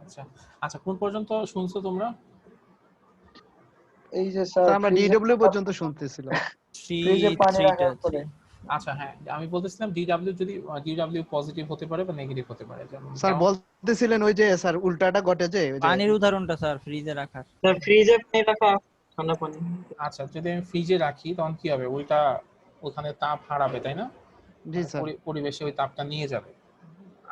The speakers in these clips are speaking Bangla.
আচ্ছা আচ্ছা, কোন পর্যন্ত শুনছো তোমরা? এই যে স্যার আমরা ডিডব্লিউ পর্যন্ত শুনতেছিলাম। ফ্রিজে পানি রাখার পরে। আচ্ছা হ্যাঁ, আমি বলতেছিলাম ডিডব্লিউ যদি ডিডব্লিউ পজিটিভ হতে পারে বা নেগেটিভ হতে পারে। স্যার বলতেছিলেন ওই যে স্যার উল্টাটা ঘটে যে পানির উদাহরণটা স্যার ফ্রিজে রাখার। স্যার ফ্রিজে পানি রাখা ঠান্ডা পানি। আচ্ছা, যদি আমি ফ্রিজে রাখি তখন কি হবে? উল্টা ওখানে তাপ হারাবে, তাই না? জি স্যার। পরিবেশে ওই তাপটা নিয়ে যাবে,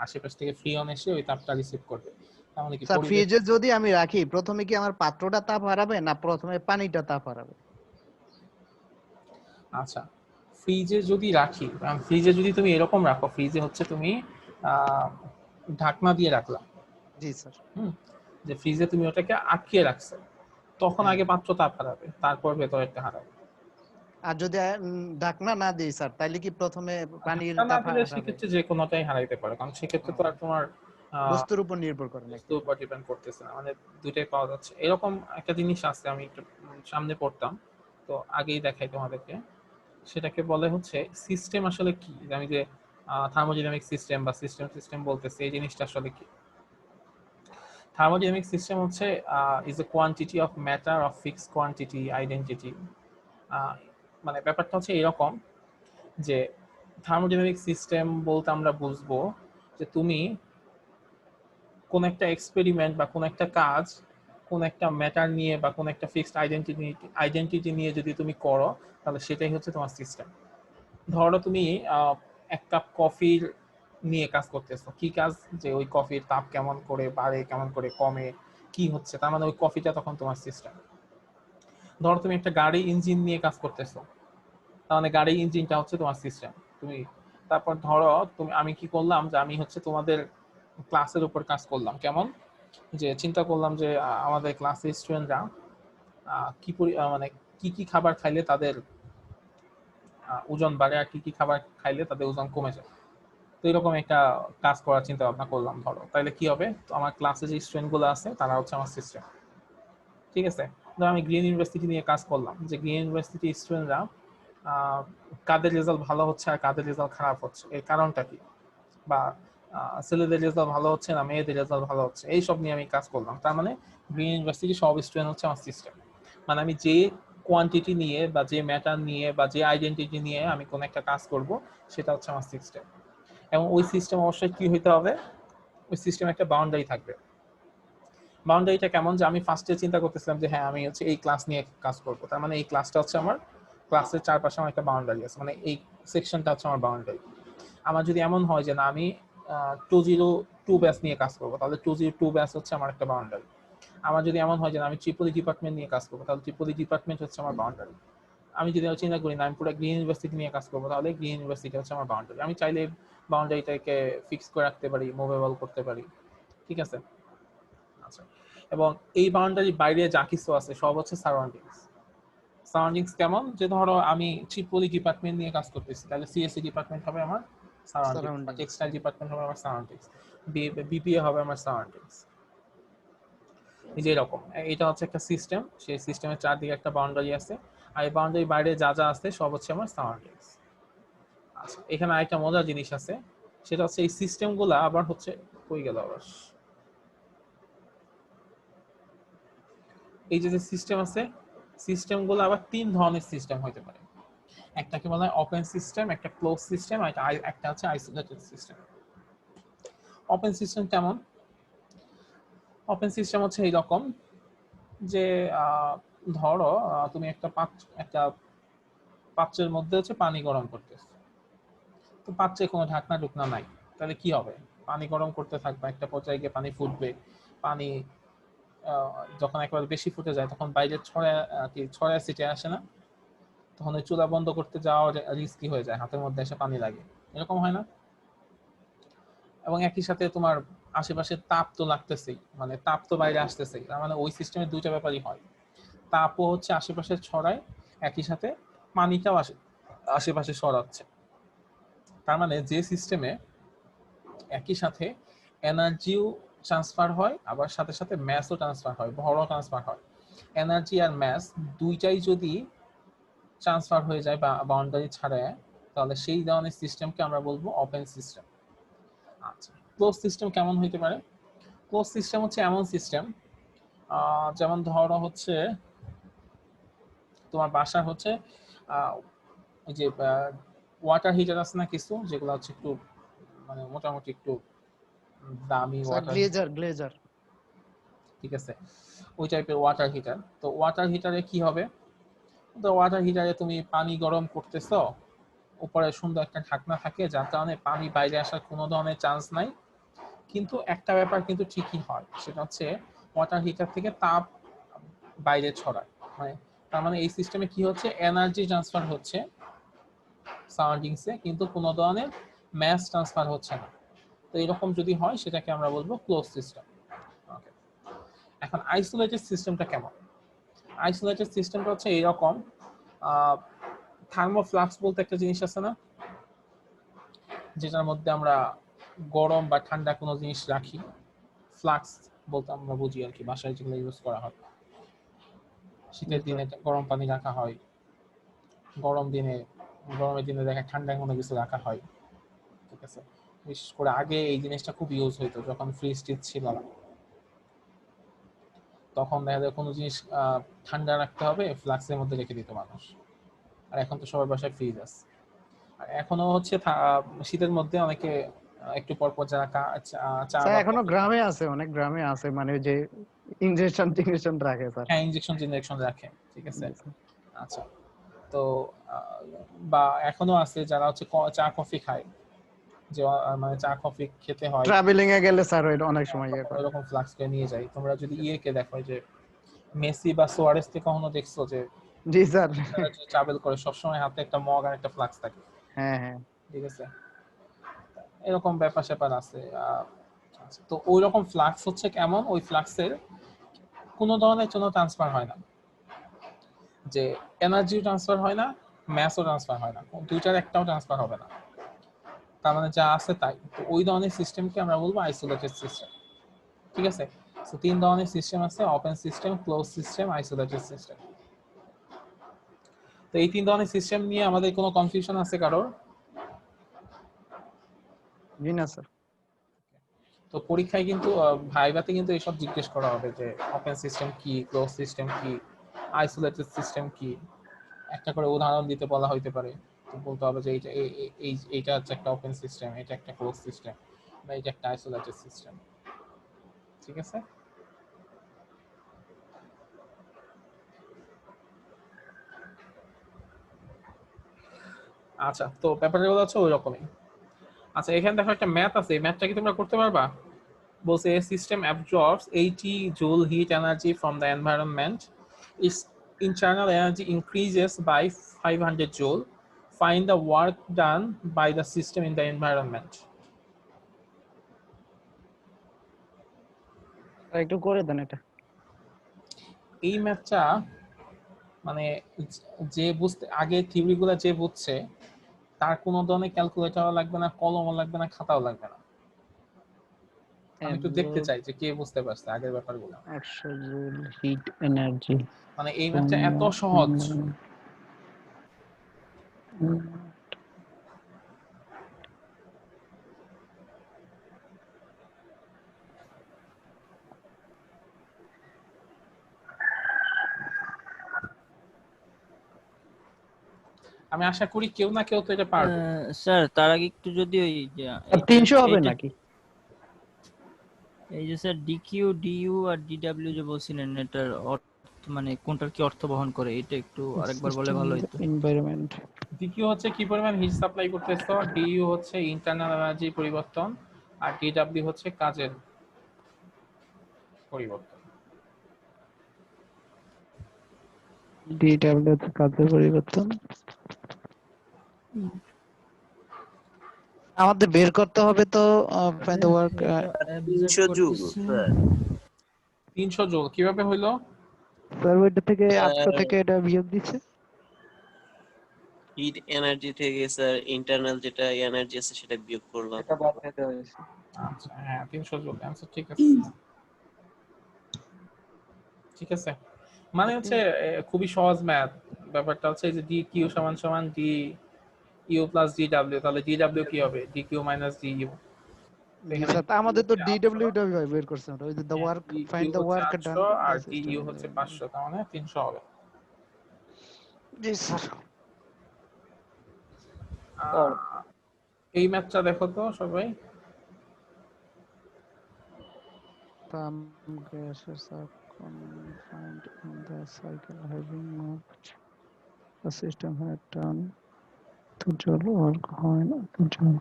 আশেপাশ থেকে ফ্রিয়ন এসে ওই তাপটা রিসিভ করবে। তার মানে কি স্যার ফ্রিজে যদি আমি রাখি প্রথমে কি আমার পাত্রটা তাপ হারাবে না প্রথমে পানিটা তাপ হারাবে? আচ্ছা, ফ্রিজে যদি রাখি, ফ্রিজে যদি তুমি এরকম রাখো, ফ্রিজে হচ্ছে তুমি ঢাকনা দিয়ে রাখলা, জি স্যার, যে ফ্রিজে তুমি ওটাকে আটকে রাখছো, তখন আগে পাত্র তাপ হারাবে, তারপর ভেতরেরটা হারাবে। আর যদি ঢাকনা না দিই স্যার তাহলে কি প্রথমে পানির তাপ হারাবে? সেক্ষেত্রে যে কোনোটাই হারাইতে পারে, কারণ সেক্ষেত্রে তো আর তোমার বস্তুর উপর নির্ভর করে না, বস্তুর উপর ডিপেন্ড করতেছে না, মানে দুইটাই পাওয়া যাচ্ছে। এরকম একটা জিনিস আছে, আমি একটু সামনে পড়তাম, তো আগেই দেখাই তোমাদেরকে। সেটাকে বলে হচ্ছে সিস্টেম। আসলে কি, আমি যে থার্মোডাইনামিক সিস্টেম বা সিস্টেম বলতেছি, এই জিনিসটা আসলে কি? থার্মোডাইনামিক সিস্টেম হচ্ছে is a quantity of matter of fixed quantity identity. মানে ব্যাপারটা হচ্ছে এরকম যে থার্মোডাইনামিক সিস্টেম বলতে আমরা বুঝবো যে তুমি কোন একটা এক্সপেরিমেন্ট বা কোন একটা কাজ কোন একটা ম্যাটার নিয়ে বা কোন একটা ফিক্সড আইডেন্টিটি নিয়ে যদি তুমি করো, তাহলে সেটাই হচ্ছে তোমার সিস্টেম। ধরো তুমি এক কাপ কফির নিয়ে কাজ করতেছো, কি কাজ? যে ওই কফির তাপ কেমন করে বাড়ে, কেমন করে কমে, কি হচ্ছে, তার মানে ওই কফিটা তখন তোমার সিস্টেম। ধরো তুমি একটা গাড়ি ইঞ্জিন নিয়ে কাজ করতেছো, তার মানে গাড়ি ইঞ্জিনটা হচ্ছে তোমার সিস্টেম। তুমি তারপর ধরো আমি কি করলাম, যে আমি হচ্ছে তোমাদের ক্লাসের উপর কাজ করলাম, কেমন যে চিন্তা করলাম যে আমাদের ক্লাসের স্টুডেন্টরা মানে কি কি খাবার খাইলে তাদের ওজন বাড়ে আর কি কি খাবার খাইলে তাদের ওজন কমে যায়। তো এরকম একটা কাজ করার চিন্তা ভাবনা করলাম। ধরো তাহলে কি হবে, তো আমার ক্লাসে যে স্টুডেন্ট গুলো আছে তারা হচ্ছে আমার সিস্টেম, ঠিক আছে? ধরো আমি গ্রিন ইউনিভার্সিটি নিয়ে কাজ করলাম, যে গ্রিন ইউনিভার্সিটি স্টুডেন্টরা কাদের রেজাল্ট ভালো হচ্ছে আর কাদের রেজাল্ট খারাপ হচ্ছে, এর কারণটা কি, বা ছেলেদের রেজাল্ট ভালো হচ্ছে না মেয়েদের রেজাল্ট ভালো হচ্ছে, এইসব নিয়ে আমি কাজ করলাম। তার মানে গ্রিন ইউনিভার্সিটি সব স্টুডেন্ট হচ্ছে আমার সিস্টেম। মানে আমি যে কোয়ান্টিটি নিয়ে বা যে ম্যাটার নিয়ে বা যে আইডেন্টিটি নিয়ে আমি কোন একটা কাজ করব, সেটা হচ্ছে আমার সিস্টেম। এবং ওই সিস্টেম অবশ্যই কি হইতে হবে, ওই সিস্টেমে একটা বাউন্ডারি থাকবে। বাউন্ডারিটা কেমন, যে আমি ফার্স্টে চিন্তা করতেছিলাম যে হ্যাঁ আমি হচ্ছে এই ক্লাস নিয়ে কাজ করব, তার মানে এই ক্লাসটা হচ্ছে আমার, ক্লাসের চারপাশে আমার একটা বাউন্ডারি আছে, মানে এই সেকশনটা হচ্ছে আমার বাউন্ডারি। আমার যদি এমন হয় যে না আমি 202 ব্যাচ নিয়ে কাজ করবো, তাহলে 202 ব্যাচ হচ্ছে আমার একটা বাউন্ডারি। আমার যদি এমন হয় যে আমি ট্রিপল ডিপার্টমেন্ট নিয়ে কাজ করবো, তাহলে ট্রিপল ডিপার্টমেন্ট হচ্ছে আমার বাউন্ডারি। আমি যদি চিন্তা করি না আমি পুরো গ্রিন ইউনিভার্সিটি নিয়ে কাজ করবো, তাহলে গ্রিন ইউনিভার্সিটি হচ্ছে আমার বাউন্ডারি। আমি চাইলে বাউন্ডারিটাকে ফিক্স করে রাখতে পারি, মুভেবল করতে পারি, ঠিক আছে? আচ্ছা, এবং এই বাউন্ডারির বাইরে যা কিছু আছে সব হচ্ছে সারাউন্ডিংস। সারাউন্ডিংস কেমন, যে ধরো আমি ট্রিপল ডিপার্টমেন্ট নিয়ে কাজ করতেছি, তাহলে সিএসসি ডিপার্টমেন্ট হবে আমার সারাউন্ডিংস, টেক্সটাইল ডিপার্টমেন্ট হবে আমার সারাউন্ডিংস, বিপিএ হবে আমার সারাউন্ডিংস। এই যে এরকম, এটা হচ্ছে একটা সিস্টেম, সেই সিস্টেমের চারদিকে একটা বাউন্ডারি আছে, আর এই বাউন্ডারির বাইরে যা যা আছে সব হচ্ছে আমার সারাউন্ডিংস। আচ্ছা, এখানে আরেকটা মজার জিনিস আছে, সেটা হচ্ছে এই সিস্টেমগুলো আবার হচ্ছে কই গেল আবার, এই যে সিস্টেম আছে, সিস্টেমগুলো আবার তিন ধরনের সিস্টেম হতে পারে। একটাকে বলা হয় ওপেন সিস্টেম, একটা ক্লোজ সিস্টেম, আর একটা হচ্ছে আইসোলেটেড সিস্টেম। ওপেন সিস্টেম কেমন? ওপেন সিস্টেম হচ্ছে এইরকম যে ধরো তুমি একটা পাত্রের মধ্যে হচ্ছে পানি গরম করতেছো, তো পাত্রে কোনো ঢাকনা ঢুকনা নাই, তাহলে কি হবে? পানি গরম করতে থাকবে, একটা পর্যায়ে গিয়ে পানি ফুটবে, পানি যখন একেবারে বেশি ফুটে যায় তখন বাইরে ছড়ায় ছিটে আসে না, তখন ওই চুলা বন্ধ করতে যাওয়া রিস্কি হয়ে যায়, হাতের মধ্যে এসে পানি লাগে, এরকম হয় না? এবং একই সাথে তোমার আশেপাশে তাপ তো লাগতেছেই, মানে তাপ তো বাইরে আসতেছেই, তার মানে ওই সিস্টেমে দুইটা ব্যাপারই হয়, তাপও হচ্ছে আশেপাশে ছড়ায়, একই সাথে পানিটাও আশেপাশে ছড়াচ্ছে। তার মানে যে সিস্টেমে একই সাথে এনার্জিও ট্রান্সফার হয়, আবার সাথে সাথে ম্যাসও ট্রান্সফার হয়, ভরও ট্রান্সফার হয়, এনার্জি আর ম্যাস দুইটাই যদি ট্রান্সফার হয়ে যায় বা বাউন্ডারি ছাড়ায়, তাহলে সেই ধরনের সিস্টেমকে আমরা বলবো ওপেন সিস্টেম। আচ্ছা, ক্লোজ সিস্টেম কেমন হইতে পারে? ক্লোজ সিস্টেম হচ্ছে এমন সিস্টেম, যেমন ধরো হচ্ছে তোমার বাসা হচ্ছে ওই যে ওয়াটার হিটার আছে না কিছু, যেগুলো হচ্ছে একটু মানে মোটামুটি একটু দামি স্যার ওয়াটার, গ্লেজার ঠিক আছে, ওই টাইপের ওয়াটার হিটার। তো ওয়াটার হিটারে কি হবে, তো ওয়াটার হিটারে তুমি পানি গরম করতেছো, উপরে সুন্দর একটা ঢাকনা থাকে যার কারণে পানি বাইরে আসার কোনো ধরনের চান্স নাই। কিন্তু একটা ব্যাপার কিন্তু ঠিকই হয়, সেটা হচ্ছে ওয়াটার হিটার থেকে তাপ বাইরে ছড়ায়। মানে তার মানে এই সিস্টেমে কি হচ্ছে, এনার্জি ট্রান্সফার হচ্ছে সারাউন্ডিংসে, কিন্তু কোনো ধরনের ম্যাস ট্রান্সফার হচ্ছে না। তো এরকম যদি হয় সেটাকে আমরা বলবো ক্লোজ সিস্টেম। ওকে, এখন আইসোলেটেড সিস্টেমটা কেমন? আইসোলেটেড সিস্টেমটা হচ্ছে এরকম, থার্মোফ্লাক্স বলতে একটা জিনিস আছে না, যেটার মধ্যে আমরা গরম বা ঠান্ডা কোনো জিনিস রাখি, ফ্লাক্স বলতে আমরা বুঝি আর কি, বাসায় যেগুলো ইউজ করা হয়। শীতের দিনে গরম পানি রাখা হয়, গরমের দিনে দেখা ঠান্ডা কোনো কিছু রাখা হয়, ঠিক আছে। বিশেষ করে আগে এই জিনিসটা খুব ইউজ হইতো, যখন ফ্রিজ টিজ ছিল না, তখন দেখা যায় কোনো জিনিস ঠান্ডা রাখতে হবে, ফ্লাক্সের মধ্যে রেখে দিত মানুষ। আর এখন তো সবার বাসায় ফ্রিজ আছে। আর এখনো হচ্ছে শীতের মধ্যে অনেকে একটু পর পর যারা চা স্যার বা এখনো কফি, গ্রামে আছে, অনেক গ্রামে আছে, মানে ওই যে ইনজেকশন রাখে স্যার। হ্যাঁ ইনজেকশন রাখে, ঠিক আছে। আচ্ছা, তো বা এখনো আছে যারা হচ্ছে চা কফি খায়, যে মানে চা কফি খেতে হয়, ট্রাভেলিং এ গেলে স্যার ওইটা অনেক সময় ইয়ে করে। ওইরকম ফ্লাক্স করে নিয়ে যায়। তোমরা যদি ইয়েকে দেখো, যে মেসি বা সোয়ারেস কে কখনো দেখছো যে জি স্যার। তারা যে ট্রাভেল করে সবসময় হাতে একটা মগ আর একটা ফ্লাক্স থাকে, হ্যাঁ ঠিক আছে। এরকম ব্যাপার স্যাপার আছে। আচ্ছা, তো ওই রকম ফ্লাক্স হচ্ছে কেমন, ওই ফ্লাক্সের কোনো ধরনের কোনো ট্রান্সফার হয় না, যে এনার্জিও ট্রান্সফার হয় না, ম্যাসও ট্রান্সফার হয় না, দুইটার একটাও ট্রান্সফার হবে না। তার মানে যা আছে তাই। তো ওই ধরনের সিস্টেমকে আমরা বলবো আইসোলেটেড সিস্টেম, ঠিক আছে। তো তিন ধরনের সিস্টেম আছে, open system, close system, isolated system. তো এই তিন ধরনের সিস্টেম নিয়ে আমাদের কোনো কনফিউশন আছে কারোর? জি না স্যার। তো পরীক্ষায় কিন্তু ভাইভাতে কিন্তু এসব জিজ্ঞেস করা হবে, যে ওপেন সিস্টেম কি, ক্লোজ সিস্টেম কি, আইসোলেটেড সিস্টেম কি, একটা করে উদাহরণ দিতে বলা হইতে পারে। তো বলতে হবে যে এইটা হচ্ছে একটা ওপেন সিস্টেম, এটা একটা ক্লোজ সিস্টেম, বা এটা একটা আইসোলেটেড সিস্টেম, ঠিক আছে। আচ্ছা, তো ব্যাপারটা হচ্ছে ওই রকমই। আচ্ছা, এখানে দেখো একটা ম্যাথ আছে, এই ম্যাথটা কি তোমরা করতে পারবা? বলছে a system absorbs 80 joule heat energy from the environment, its internal energy increases by 500 joule, find the work done by the system in the environment. একটু করে দেন এটা। এই ম্যাথটা মানে যে বুঝতে আগে থিওরিগুলো যে বুঝছে, তার কোনো ধরনের ক্যালকুলেটরও লাগবে না, কলমও লাগবে না, খাতাও লাগবে না। আমি একটু দেখতে চাই যে কে বুঝতে পারছে আগের ব্যাপারগুলো। 100 জুল হিট এনার্জি মানে এই ম্যাথটা এত সহজ, আমি আশা করি কেউ না কেউ তো এটা পারবে। স্যার তার আগে একটু যদি ওই যে 300 হবে নাকি? এই যে স্যার ডিকিউ ডিইউ আর ডিডব্লিউ যে বলছিলেন, এটার অর্থ মানে কোনটার কি অর্থ বহন করে, এটা একটু আরেকবার বলে ভালো হতো। এনভায়রনমেন্ট ডিকিউ হচ্ছে কি পরিমাণ হিট সাপ্লাই করতেছ, ডিইউ হচ্ছে ইন্টারনাল এনার্জি পরিবর্তন, আর ডিডব্লিউ হচ্ছে কাজের পরিবর্তন। ডিডব্লিউ তে কাজের পরিবর্তন। আমাদের বের করতে হবে তো find the work 300 joule sir. 300 joule কিভাবে হইলো? স্যার ওইটা থেকে 800 থেকে এটা বিয়োগ দিচ্ছে। হিট এনার্জি থেকে স্যার ইন্টারনাল যেটা এনার্জি আছে সেটা বিয়োগ করলাম। এটা বাদ দিতে হয়েছে। আচ্ছা, হ্যাঁ 300 জুল অ্যানসার ঠিক আছে, ঠিক আছে। মানে হচ্ছে খুবই সহজ ম্যাথ। ব্যাপারটা হচ্ছে যে ডি কিউ সমান সমান D U plus D W, তাহলে ডি ডাব্লিউ কি হবে? D Q minus D U. এখানে স্যার তা আমাদের তো হচ্ছে ডিডব্লিউ 800, ভাই বের করছে আমরা ওই যে দ্য হ্যাঁ, ওয়ার্ক ফাইন্ড DU দ্য হচ্ছে work done 800 are the system. DU হচ্ছে 500, তার মানে 300 হবে। জি স্যার। আহ, এই ম্যাথটা দেখো তো সবাই। Some gases are confined in the cycle having moved the system had turned to joule work হয় না to joule.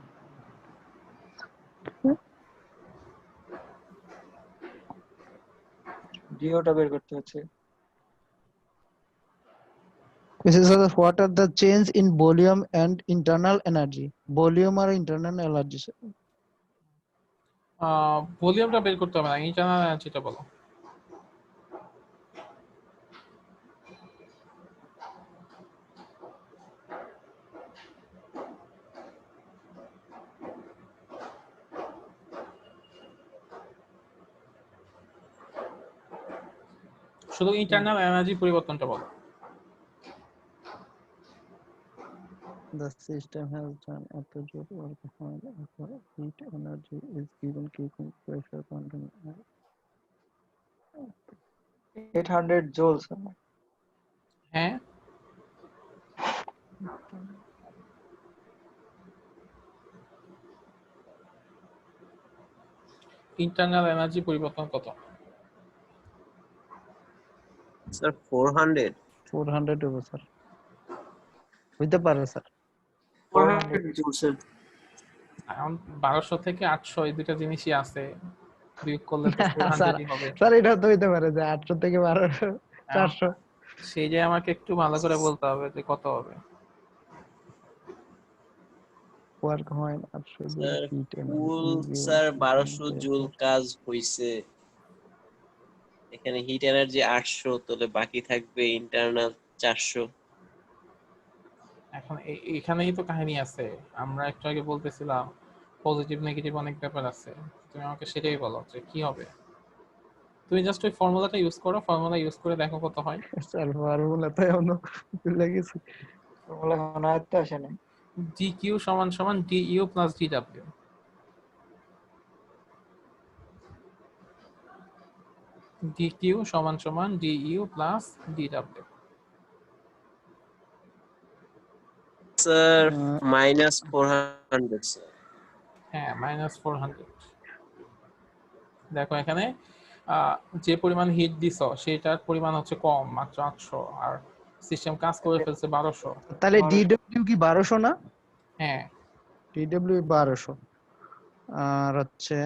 ডিওটা বের করতে হচ্ছে। This is what are the change in volume and internal energy. Volume R internal energy. ভলিউমটা বের করতে হবে না, ইন্টারনাল এনার্জিটা বলো। শুধু ইন্টারনাল এনার্জি পরিবর্তনটা বলো। The system has done at the joule work when heat energy is given keeping pressure constant. 800 joules। হ্যাঁ, ইন্টারনাল এনার্জি পরিবর্তন কত? স্যার 400। 400 হবে স্যার, হইতে পারে স্যার। 400 joules sir. এখন 1200 থেকে 800 এই দুটো জিনিসই আছে, বিয়োগ করলে তো স্যার 400ই হবে। স্যার এটা তো হইতে পারে যে 800 থেকে 1200 400। সেই যে আমাকে একটু ভালো করে বলতে হবে যে কত হবে। ওয়ার্ক হয় 800 joule sir heat full energy sir 1200 joule কাজ হইছে, এখানে হিট এনার্জি 800, তাহলে বাকি থাকবে ইন্টারনাল 400। এখন এখানেই তো কাহিনী আছে, আমরা একটু আগে বলতেছিলাম পজিটিভ নেগেটিভ অনেক ব্যাপার আছে, তুমি আমাকে সেটাই বলো যে কি হবে। তুমি জাস্ট ওই ফর্মুলাটা ইউজ করো, ফর্মুলা ইউজ করে দেখো কত হয়। স্যার ফর্মুলা তো এমন ভুলে গেছি। ফর্মুলা এখন আয়ত্তে আসে না। dq সমান সমান du প্লাস dw। dq সমান সমান du plus dw। Sir -400 sir. হ্যাঁ, -400। দেখো এখানে যে পরিমাণ হিট দিছো সেটার পরিমাণ হচ্ছে কম, মাত্র 800, আর সিস্টেম কাজ করে ফেলছে 1200। তাহলে ডিডব্লিউ কি 1200 না? হ্যাঁ, ডিডব্লিউ 1200 আর হচ্ছে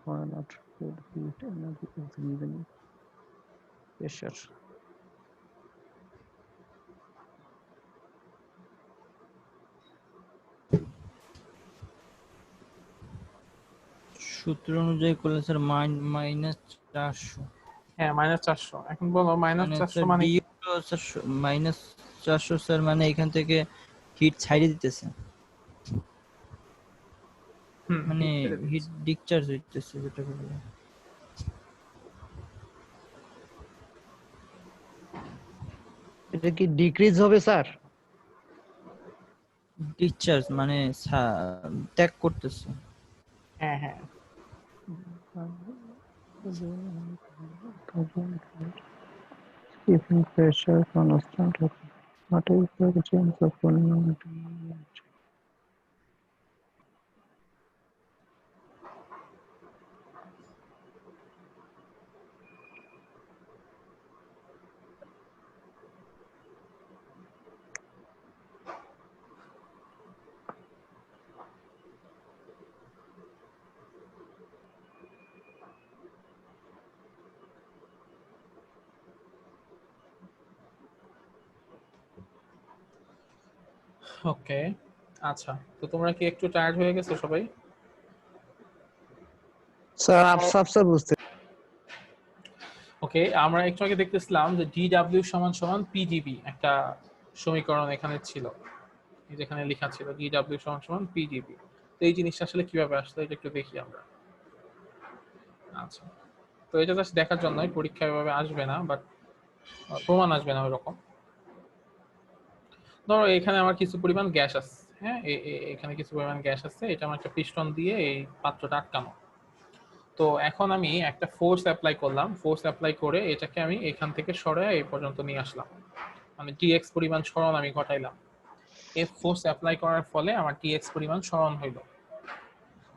why not good heat energy is given pressure. সূত্র অনুযায়ী করলে স্যার -400। হ্যাঁ -400। এখন বলো -400 মানে কি? -400 স্যার, মানে এখান থেকে হিট ছাইড়ে দিতেছে, মানে হিট ডিসচার্জ হইতেছে যেটাকে বলে। এটা কি ডিক্রিজ হবে স্যার? ডিসচার্জ মানে ত্যাগ করতেছে। হ্যাঁ হ্যাঁ, Keeping pressure constant. What is the change of volume? ওকে। আচ্ছা, তো তোমরা কি একটু টায়ার্ড হয়ে গেছো সবাই? স্যার আফসা বুঝতে। ওকে, আমরা একটু আগে দেখতেছিলাম যে dw সমান সমান pdv, একটা সমীকরণ এখানে ছিল, এই যেখানে লেখা ছিল dw সমান সমান pdv। তো এই জিনিসটা আসলে কিভাবে আসলো এটা একটু দেখি আমরা। আচ্ছা, তো এটা জাস্ট দেখার জন্যই, পরীক্ষা এভাবে আসবে না, বাট প্রমাণ আসবে না ওইরকম। ধরো এখানে আমার কিছু পরিমাণ গ্যাস আছে, হ্যাঁ, এখানে কিছু পরিমাণ গ্যাস আছে, এটা আমার একটা পিস্টন দিয়ে এই পাত্রটা আটকানো। তো এখন আমি একটা ফোর্স অ্যাপ্লাই করলাম, ফোর্স অ্যাপ্লাই করে এটাকে আমি এখান থেকে সরে এই পর্যন্ত নিয়ে আসলাম, মানে ডিএক্স পরিমাণ সরণ আমি ঘটাইলাম। এফ ফোর্স অ্যাপ্লাই করার ফলে আমার ডিএক্স পরিমাণ সরণ হইল।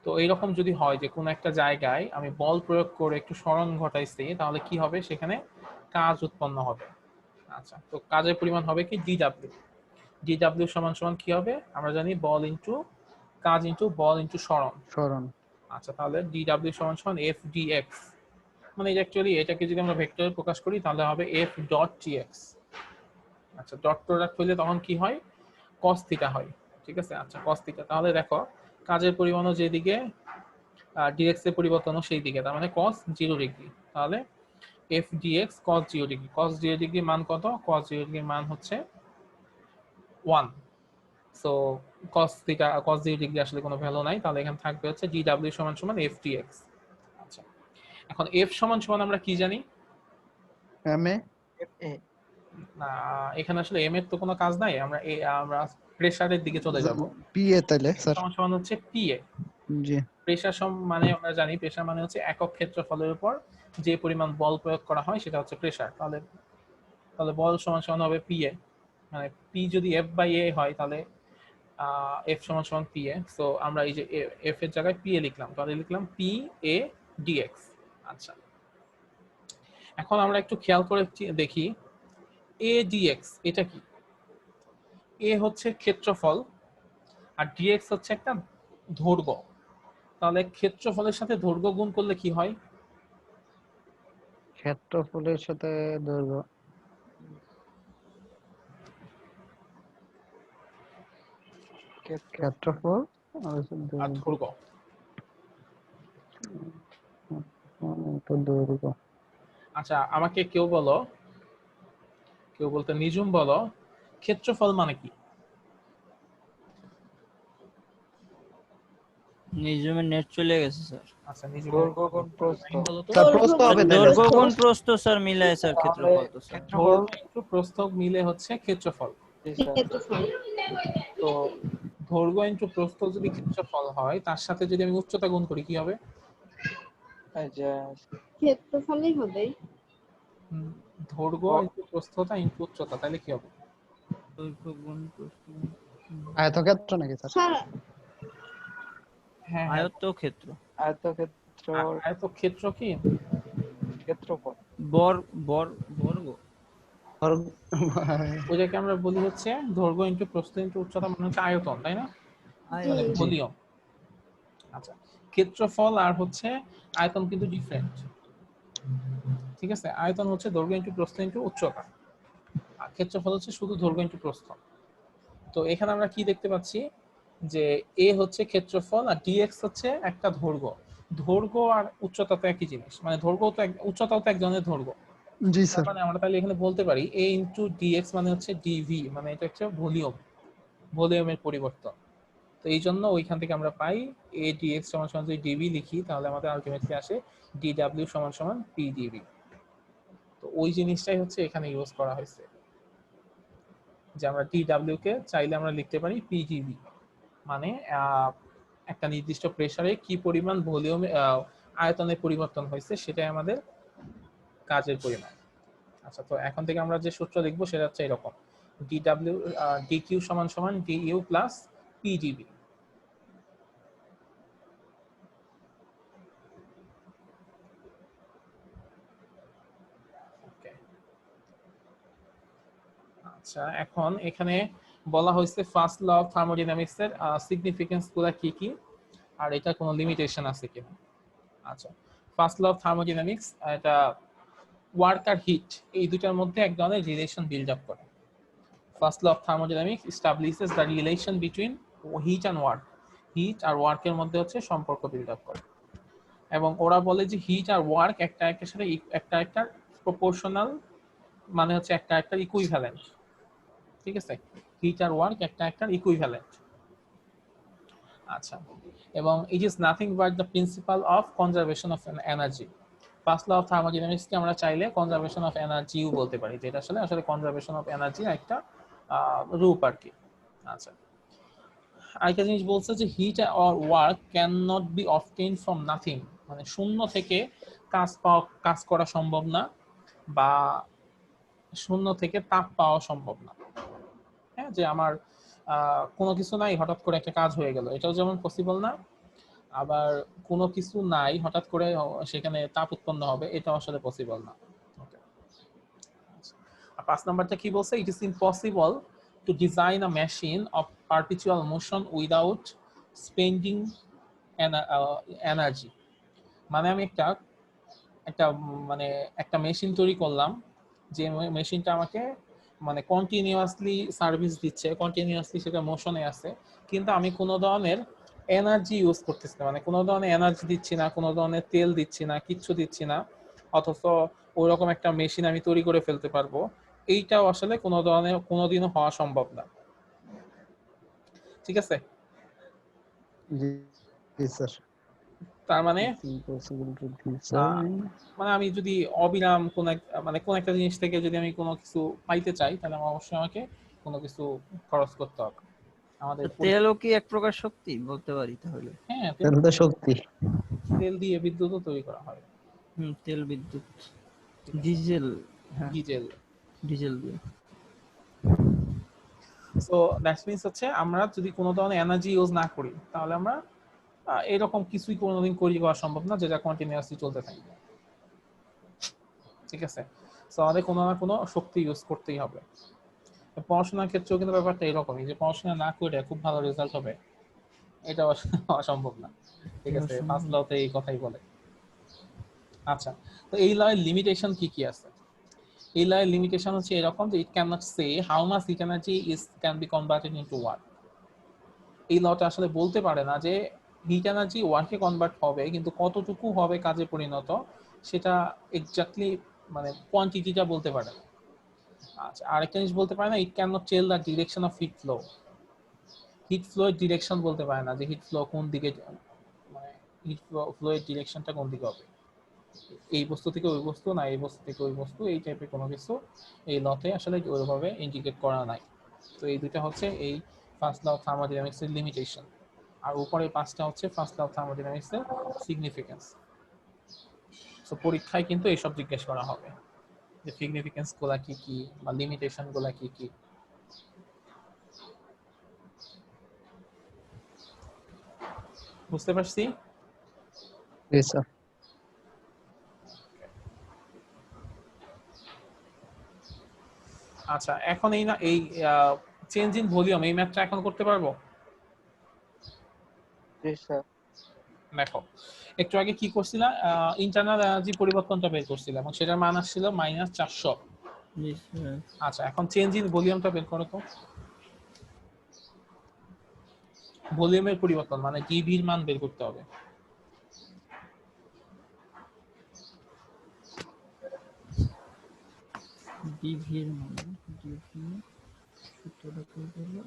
তো এইরকম যদি হয় যে কোনো একটা জায়গায় আমি বল প্রয়োগ করে একটু সরণ ঘটাইছি, তাহলে কি হবে, সেখানে কাজ উৎপন্ন হবে। আচ্ছা, তো কাজের পরিমাণ হবে কি ডিডাব্লিউ। ডিডাব্লিউ সমান সমান কি হবে, আমরা জানি বল ইনটু কাজ ইনটু বল ইনটু সরণ। সরণ। আচ্ছা, তাহলে ডিডাব্লিউ সমান সমান এফ ডিএক্স, মানে এটা অ্যাকচুয়ালি এটাকে যদি আমরা ভেক্টরে প্রকাশ করি তাহলে হবে এফ ডট টিএক্স। আচ্ছা, ডট প্রোডাক্ট হইলে তখন কি হয়, কস থিটা হয়, ঠিক আছে। আচ্ছা, কস থিটা, তাহলে দেখো কাজের পরিমাণও যেদিকে, ডিএক্স এর পরিবর্তনও সেই দিকে, তার মানে কস 0 ডিগ্রি। তাহলে এফ ডিএক্স কস 0 ডিগ্রি, কস 0 ডিগ্রির মান কত, কস 0 ডিগ্রির মান হচ্ছে 1। সো কস থিটা, কস 0 ডিগ্রি আসলে কোনো ভ্যালু নাই, তাহলে এখানে থাকবে হচ্ছে ডিডব্লিউ সমান সমান এফ ডিএক্স। আচ্ছা, এখন এফ সমান সমান আমরা কি জানি, এম এ এ না এখানে আসলে এম এর তো কোনো কাজ নাই, আমরা প্রেসারের দিকে চলে যাব। পি এ তাহলে স্যার। সমান সমান হচ্ছে পিএ। জি। প্রেসার মানে আমরা জানি প্রেসার মানে হচ্ছে একক ক্ষেত্রফলের উপর যে পরিমাণ বল প্রয়োগ করা হয় সেটা হচ্ছে প্রেসার। তাহলে তাহলে বল সমান সমান হবে পিএ, মানে পি যদি এফ বাই এ হয় তাহলে এফ সমান সমান পি এ। সো আমরা এই যে এফ এর জায়গায় পি এ লিখলাম, তাহলে লিখলাম পি এ ডিএক্স। আচ্ছা, এখন আমরা একটু খেয়াল করে দেখি এ ডিএক্স এটা কি। এ হচ্ছে ক্ষেত্রফল আর ডিএক্স হচ্ছে একটা দৈর্ঘ্য, তাহলে ক্ষেত্রফলের সাথে দৈর্ঘ্য গুণ করলে কি হয়, ক্ষেত্রফলের সাথে দৈর্ঘ্য। ক্ষেত্রফল আর আর দৈর্ঘ্য। দৈর্ঘ্য। আচ্ছা, আমাকে কেউ বলতে নিজুম বলো, ক্ষেত্রফল মানে কি? নিজমের নেট চলে গেছে স্যার। আচ্ছা, নিজুম দৈর্ঘ্য গুণ প্রস্থ। স্যার প্রস্থ হবে তাহলে। দৈর্ঘ্য গুণ প্রস্থ স্যার মিলায় স্যার ক্ষেত্রফল তো স্যার। ক্ষেত্রফল দৈর্ঘ্য একটু প্রস্থ মিলে হচ্ছে ক্ষেত্রফল। জি স্যার। তো দৈর্ঘ্য ইনটু প্রস্থ যদি ক্ষেত্রফল হয়, তার সাথে যদি আমি উচ্চতা গুণ করি কি হবে, এই যে ক্ষেত্রফলই হবে। দৈর্ঘ্য ইনটু প্রস্থতা ইনটু উচ্চতা, তাহলে কি হবে, দৈর্ঘ্য গুণ প্রস্থ। আয়তক্ষেত্র নাকি স্যার? স্যার হ্যাঁ, আয়তক্ষেত্র। আয়তক্ষেত্র আয়তক্ষেত্র কি, ক্ষেত্রফল। বর্গ। ওইটাকে আমরা বলি হচ্ছে দৈর্ঘ্য ইনটু প্রস্থ ইনটু উচ্চতা, মানে হচ্ছে আয়তন, তাই না, মানে ভলিউম। আচ্ছা, ক্ষেত্রফল আর হচ্ছে আয়তন কিন্তু ডিফারেন্ট, ঠিক আছে। আয়তন হচ্ছে দৈর্ঘ্য ইনটু প্রস্থ ইনটু উচ্চতা, আর ক্ষেত্রফল হচ্ছে শুধু দৈর্ঘ্য ইনটু প্রস্থ। তো এখানে আমরা কি দেখতে পাচ্ছি যে এ হচ্ছে ক্ষেত্রফল আর ডিএক্স হচ্ছে একটা দৈর্ঘ্য। দৈর্ঘ্য আর উচ্চতা তো একই জিনিস, মানে দৈর্ঘ্য তো উচ্চতাও তো এক ধরনের দৈর্ঘ্য। জি স্যার। মানে আমরা তাহলে এখানে বলতে পারি এ ইনটু ডিএক্স মানে হচ্ছে ডিভি, মানে এটা হচ্ছে ভলিউমের পরিবর্তন। তো এই জন্য ওইখান থেকে আমরা পাই এ ডিএক্স সমান সমান যদি ডিভি লিখি তাহলে আমাদের আলটিমেটলি আসে ডিডব্লিউ সমান সমান পি ডিভি। তো ওই জিনিসটাই হচ্ছে এখানে ইউজ করা হয়েছে, যে আমরা ডিডব্লিউ কে চাইলে আমরা লিখতে পারি পিজিভি, মানে একটা নির্দিষ্ট প্রেসারে কি পরিমাণ ভলিউমে আয়তনের পরিবর্তন হয়েছে সেটাই আমাদের কাজের পরিমাণ। আচ্ছা, তো এখন থেকে আমরা যে সূত্র লিখবো সেটা হচ্ছে এরকম, ডিডব্লিউ ডিকিউ সমান সমান ডিইউ প্লাস পিডিবি। আচ্ছা, এখন এখানে বলা হয়েছে ফার্স্ট ল অফ থার্মোডাইনামিক্স এর সিগনিফিকেন্স গুলো কি কি আর এটা কোনো লিমিটেশন আছে কিনা। আচ্ছা, ফার্স্ট ল অফ থার্মোডাইনামিক্স এটা ওয়ার্ক আর হিট এই দুটার মধ্যে এক ধরনের রিলেশন বিল্ড আপ করে। First law of thermodynamics establishes the relation between heat and work, heat আর ওয়ার্কের মধ্যে হচ্ছে সম্পর্ক বিল্ড আপ করে, এবং ওরা বলে যে হিট আর ওয়ার্ক একটা একটার সাথে একটা প্রপোর্শনাল, মানে হচ্ছে একটা ইকুইভ্যালেন্ট, ঠিক আছে। হিট আর ওয়ার্ক একটা ইকুইভ্যালেন্ট। আচ্ছা, এবং it is nothing but the principle of conservation of energy. First law of থার্মোডাইনামিক্সকে আমরা চাইলে কনজারভেশন অফ এনার্জিও বলতে পারি, যেটা আসলে কনজারভেশন অফ এনার্জি একটা রূপ আর কি। আচ্ছা, আরেকটা জিনিস বলছে যে heat or work can not be obtain from nothing, মানে শূন্য থেকে কাজ করা সম্ভব না, বা শূন্য থেকে তাপ পাওয়া সম্ভব না। হ্যাঁ, যে আমার কোনো কিছু নাই হঠাৎ করে একটা কাজ হয়ে গেল, এটাও যেমন পসিবল না, আবার কোনো কিছু নাই হঠাৎ করে সেখানে তাপ উৎপন্ন হবে, এটা আসলে পসিবল না। আর 5 নাম্বারটা কি বলছে? ইট is impossible two design a machine of perpetual motion without spending energy. মানে আমি একটা একটা মানে একটা মেশিন তৈরি করলাম, যে মেশিনটা আমাকে মানে কন্টিনিউয়াসলি সার্ভিস দিচ্ছে, কন্টিনিউয়াসলি সেটা মোশনে আছে, কিন্তু আমি কোনো ধরনের এনার্জি ইউজ করতেছি না, মানে কোনো ধরনের এনার্জি দিচ্ছি না, কোনো ধরনের তেল দিচ্ছি না, কিচ্ছু দিচ্ছি না, অথচ ওইরকম একটা মেশিন আমি তৈরি করে ফেলতে পারবো, এইটাও আসলে কোনো ধরনের কোনোদিনও হওয়া সম্ভব না। ঠিক আছে? জি জি স্যার। তার মানে It's impossible to design. মানে আমি যদি অবিরাম কোন একটা জিনিস থেকে যদি আমি কোনো কিছু পাইতে চাই, তাহলে আমার অবশ্যই আমাকে কোনো কিছু খরচ করতে হবে। আমাদের তেলও কি এক প্রকার শক্তি বলতে পারি তাহলে? হ্যাঁ, তেল তো শক্তি। তেল দিয়ে বিদ্যুৎও তৈরি করা হয়। তেল, বিদ্যুৎ, ডিজেল। হ্যাঁ, ডিজেল। ডিজেল দিয়ে। সো দ্যাটস মিন্স হচ্ছে আমরা যদি কোনো ধরনের এনার্জি ইউজ না করি, তাহলে আমরা এরকম কিছুই কোনোদিন করা সম্ভব না যেটা কন্টিনিউয়াসলি চলতে থাকবে। ঠিক আছে? সো আমাদের কোনো না কোনো শক্তি ইউজ করতেই হবে। পড়াশোনার ক্ষেত্রেও কিন্তু ব্যাপারটা এরকমই, যে পড়াশোনা না করে খুব ভালো রেজাল্ট হবে, এটা অসম্ভব না। ঠিক আছে? ফার্স্ট লতে এই কথাই বলে। আচ্ছা, তো এই লয়ের লিমিটেশন কি কি আছে? এই লয়ের লিমিটেশন হচ্ছে এরকম যে ইট can not say how much hit energy can be converted into work. এই লটা আসলে বলতে পারে না যে হিট এনার্জি ওয়ার্কে কনভার্ট হবে, কিন্তু কতটুকু হবে কাজে পরিণত, সেটা এক্স্যাক্টলি মানে কোয়ান্টিটিটা বলতে পারে না। আচ্ছা, আরেকটা জিনিস বলতে পারে না, it can not tell the direction of heat flow. Heat flow এর ডিরেকশন বলতে পারে না, যে হিট ফ্লো কোন দিকে, মানে হিট ফ্লো এর ডিরেকশনটা কোন দিকে হবে, এই বস্তু থেকে ওই বস্তু, না এই বস্তু থেকে ওই বস্তু, এই টাইপের কোনো কিছু এই লতে আসলে ওইভাবে ইন্ডিকেট করা নাই। তো এই দুটো হচ্ছে এই ফার্স্ট ল অফ থার্মোডাইনামিক্স এর লিমিটেশন। আর উপরে পাঁচটা হচ্ছে ফার্স্ট ল অফ থার্মোডাইনামিক্স এর সিগনিফিকেন্স। সো পরীক্ষায় কিন্তু এইসব জিজ্ঞেস করা হবে, যে সিগনিফিকেন্স গুলা কি কি, বা লিমিটেশন গুলা কি কি। বুঝতে পারছি? জি স্যার। আচ্ছা, এখন এই চেঞ্জ ইন ভলিউম এই ম্যাথটা এখন করতে পারবো? জি স্যার। দেখো, একটু আগে কি করছিলাম, ইন্টারনাল এনার্জি পরিবর্তনটা বের করছিলাম এবং সেটার মান আসছিল -400। জি স্যার। আচ্ছা, এখন চেঞ্জ ইন ভলিউমটা বের করো তো। ভলিউমের পরিবর্তন মানে ডিভি এর মান বের করতে হবে। ডিভি এর মানে ডিভি সূত্রটা কি বলবো?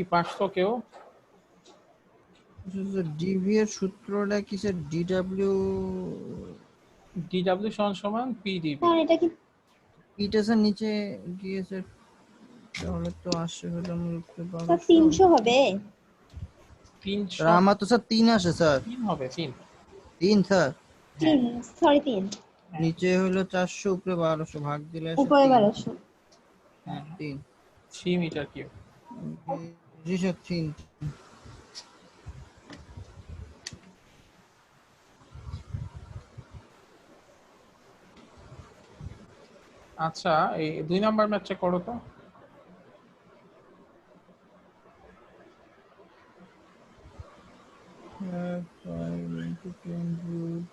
কি পারছো কেউ? ডিভি এর সূত্রটা কি স্যার? ডিডব্লিউ ডিডব্লিউ সমান সমান পিডিবি। স্যার এটা কি পিটা স্যার নিচে গিয়ে স্যার, তাহলে তো আসে হলো মূলত স্যার 1200। 300 হবে? 300 স্যার আমার তো স্যার 3 আসে স্যার। 3 হবে 3। 3 স্যার। 3, সরি 3, নিচে হলো 400, উপরে 1200, ভাগ দিলে আসে উপরে 3। 1200। হ্যাঁ 3। 3 মিটার কিউব। জি স্যার 3। আচ্ছা, এই 2 নাম্বার ম্যাথটা করো তো। হ্যাঁ 5 into 10 root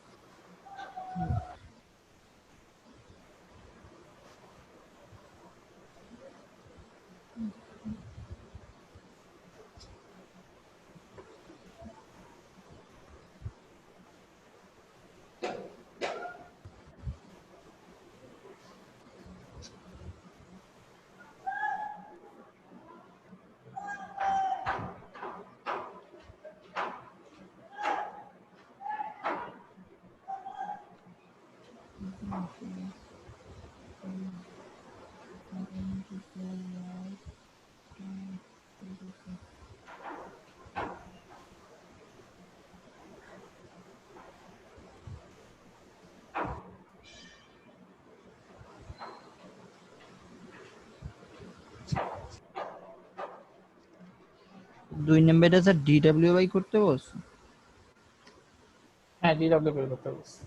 দুই নাম্বারটা স্যার ডিডব্লিউ বাই করতে বলছো? হ্যাঁ, ডিডব্লিউ বের করতে বলছি।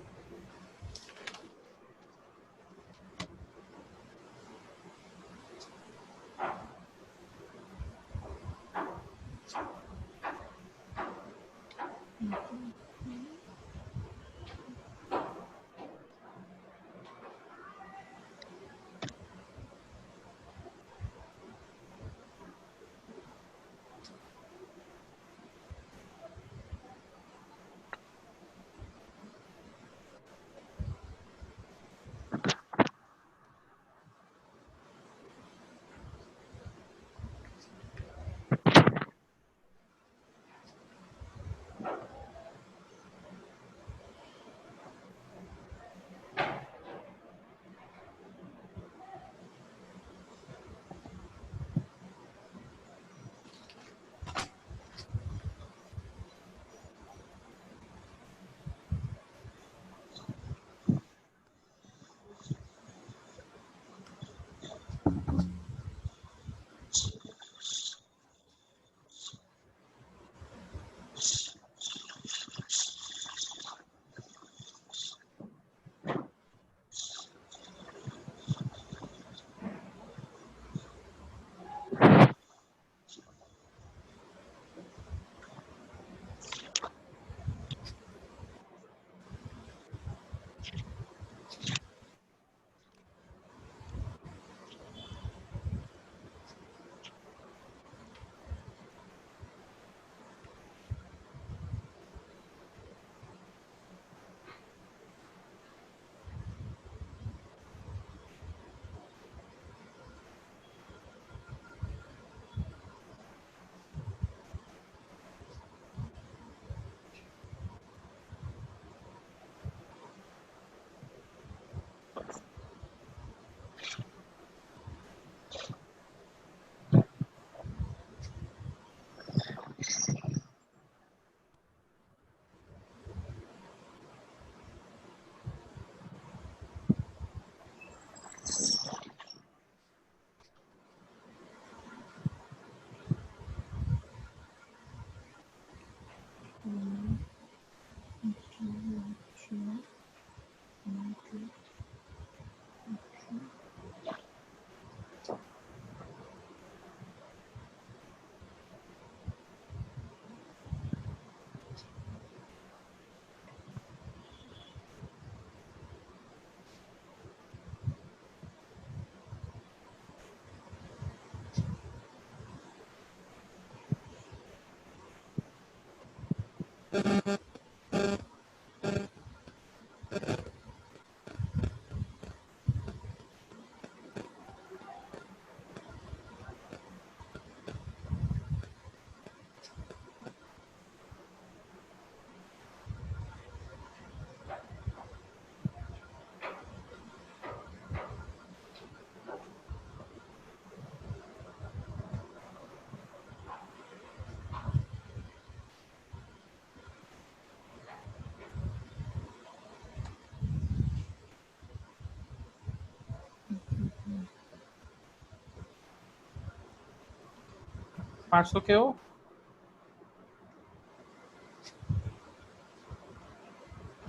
পারছো কেউ?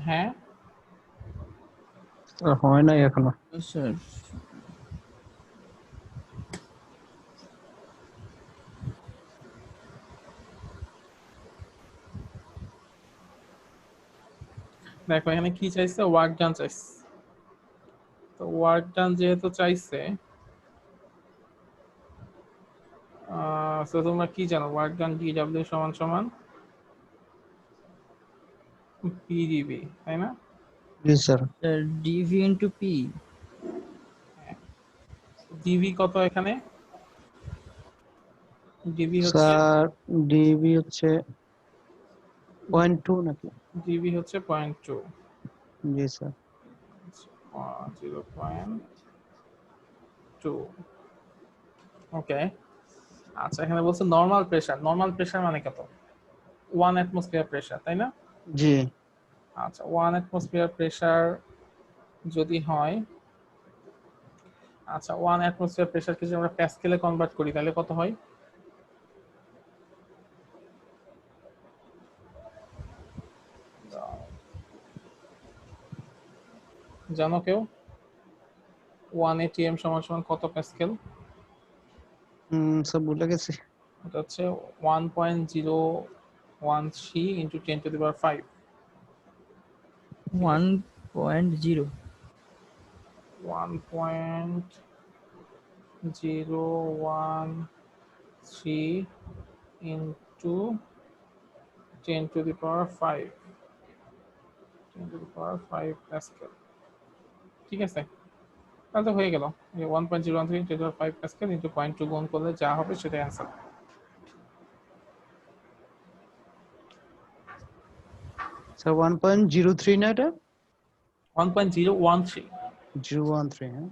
হ্যাঁ, স্যার হয় নাই এখনো। স্যার দেখো এখানে কি চাইছে, ওয়ার্ক ডান চাইছে। তো ওয়ার্ক ডান যেহেতু চাইছে, তো তোমরা কি জানো ওয়ার্ক ডান ডিডব্লিউ সমান সমান পিডিবি, তাই না? জি sir. Sir DV into P. DV কত এখানে? ডিভি হচ্ছে স্যার ডিবি হচ্ছে 0.2 নাকি? ডিভি হচ্ছে 0.2, জি স্যার। 0.2। ওকে, আচ্ছা এখানে বলছে নরমাল প্রেসার। নরমাল প্রেসার মানে কত? 1 অ্যাটমসফিয়ার প্রেসার, তাই না? জি আচ্ছা 1 অ্যাটমসফিয়ার প্রেসার যদি হয়, আচ্ছা 1 অ্যাটমসফিয়ার প্রেসারকে যদি আমরা প্যাসকেলে কনভার্ট করি তাহলে কত হয়? জানো কেউ? 1 atm সমান সমান কত প্যাসকেল? স্যার ভুলে গেছি। এটা হচ্ছে 1.013 into 10 to the power 5। 1.0 1.013 into 10 to the power 5, 10 to the power 5 Pascal. ঠিক আছে, তাহলে তো হয়ে গেল। 1.013 10 to the power 5 Pascal into 0.2 গুণ করলে যা হবে সেটাই অ্যান্সার। স্যার 1.03 না এটা? 1.013 013 হ্যাঁ।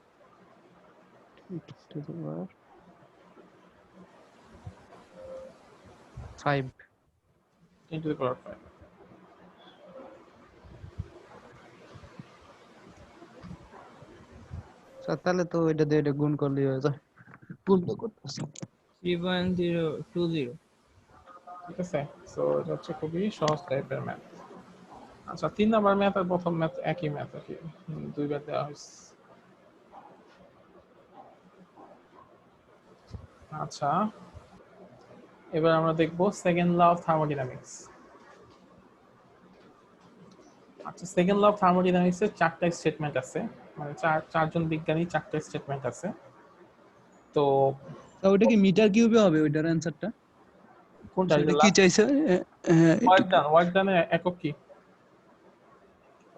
5। 10 টু দি পাওয়ার 5। স্যার তাহলে তো এটা দিয়ে এটা গুণ করলেই হয়ে যায়। গুণ তো করতেছি। 3.020। ঠিক আছে, সো এটা হচ্ছে খুবই সহজ টাইপের ম্যাথ। আচ্ছা 3 নাম্বার ম্যাথ আর প্রথম ম্যাথ একই ম্যাথ আর কি, দুইবার দেওয়া হয়েছে। আচ্ছা এবার আমরা দেখব সেকেন্ড ল অফ থার্মোডাইনামিক্স। আচ্ছা সেকেন্ড ল অফ থার্মোডাইনামিক্স এর চারটা স্টেটমেন্ট আছে, মানে চারজন বিজ্ঞানী চারটা স্টেটমেন্ট আছে। তো স্যার ওটা কি মিটার কিউবে হবে ওইটার অ্যানসারটা? কোনটা? সেটা কি চাইছে? হ্যাঁ ওয়ার্ক ডান, ওয়ার্ক ডানের একক কি?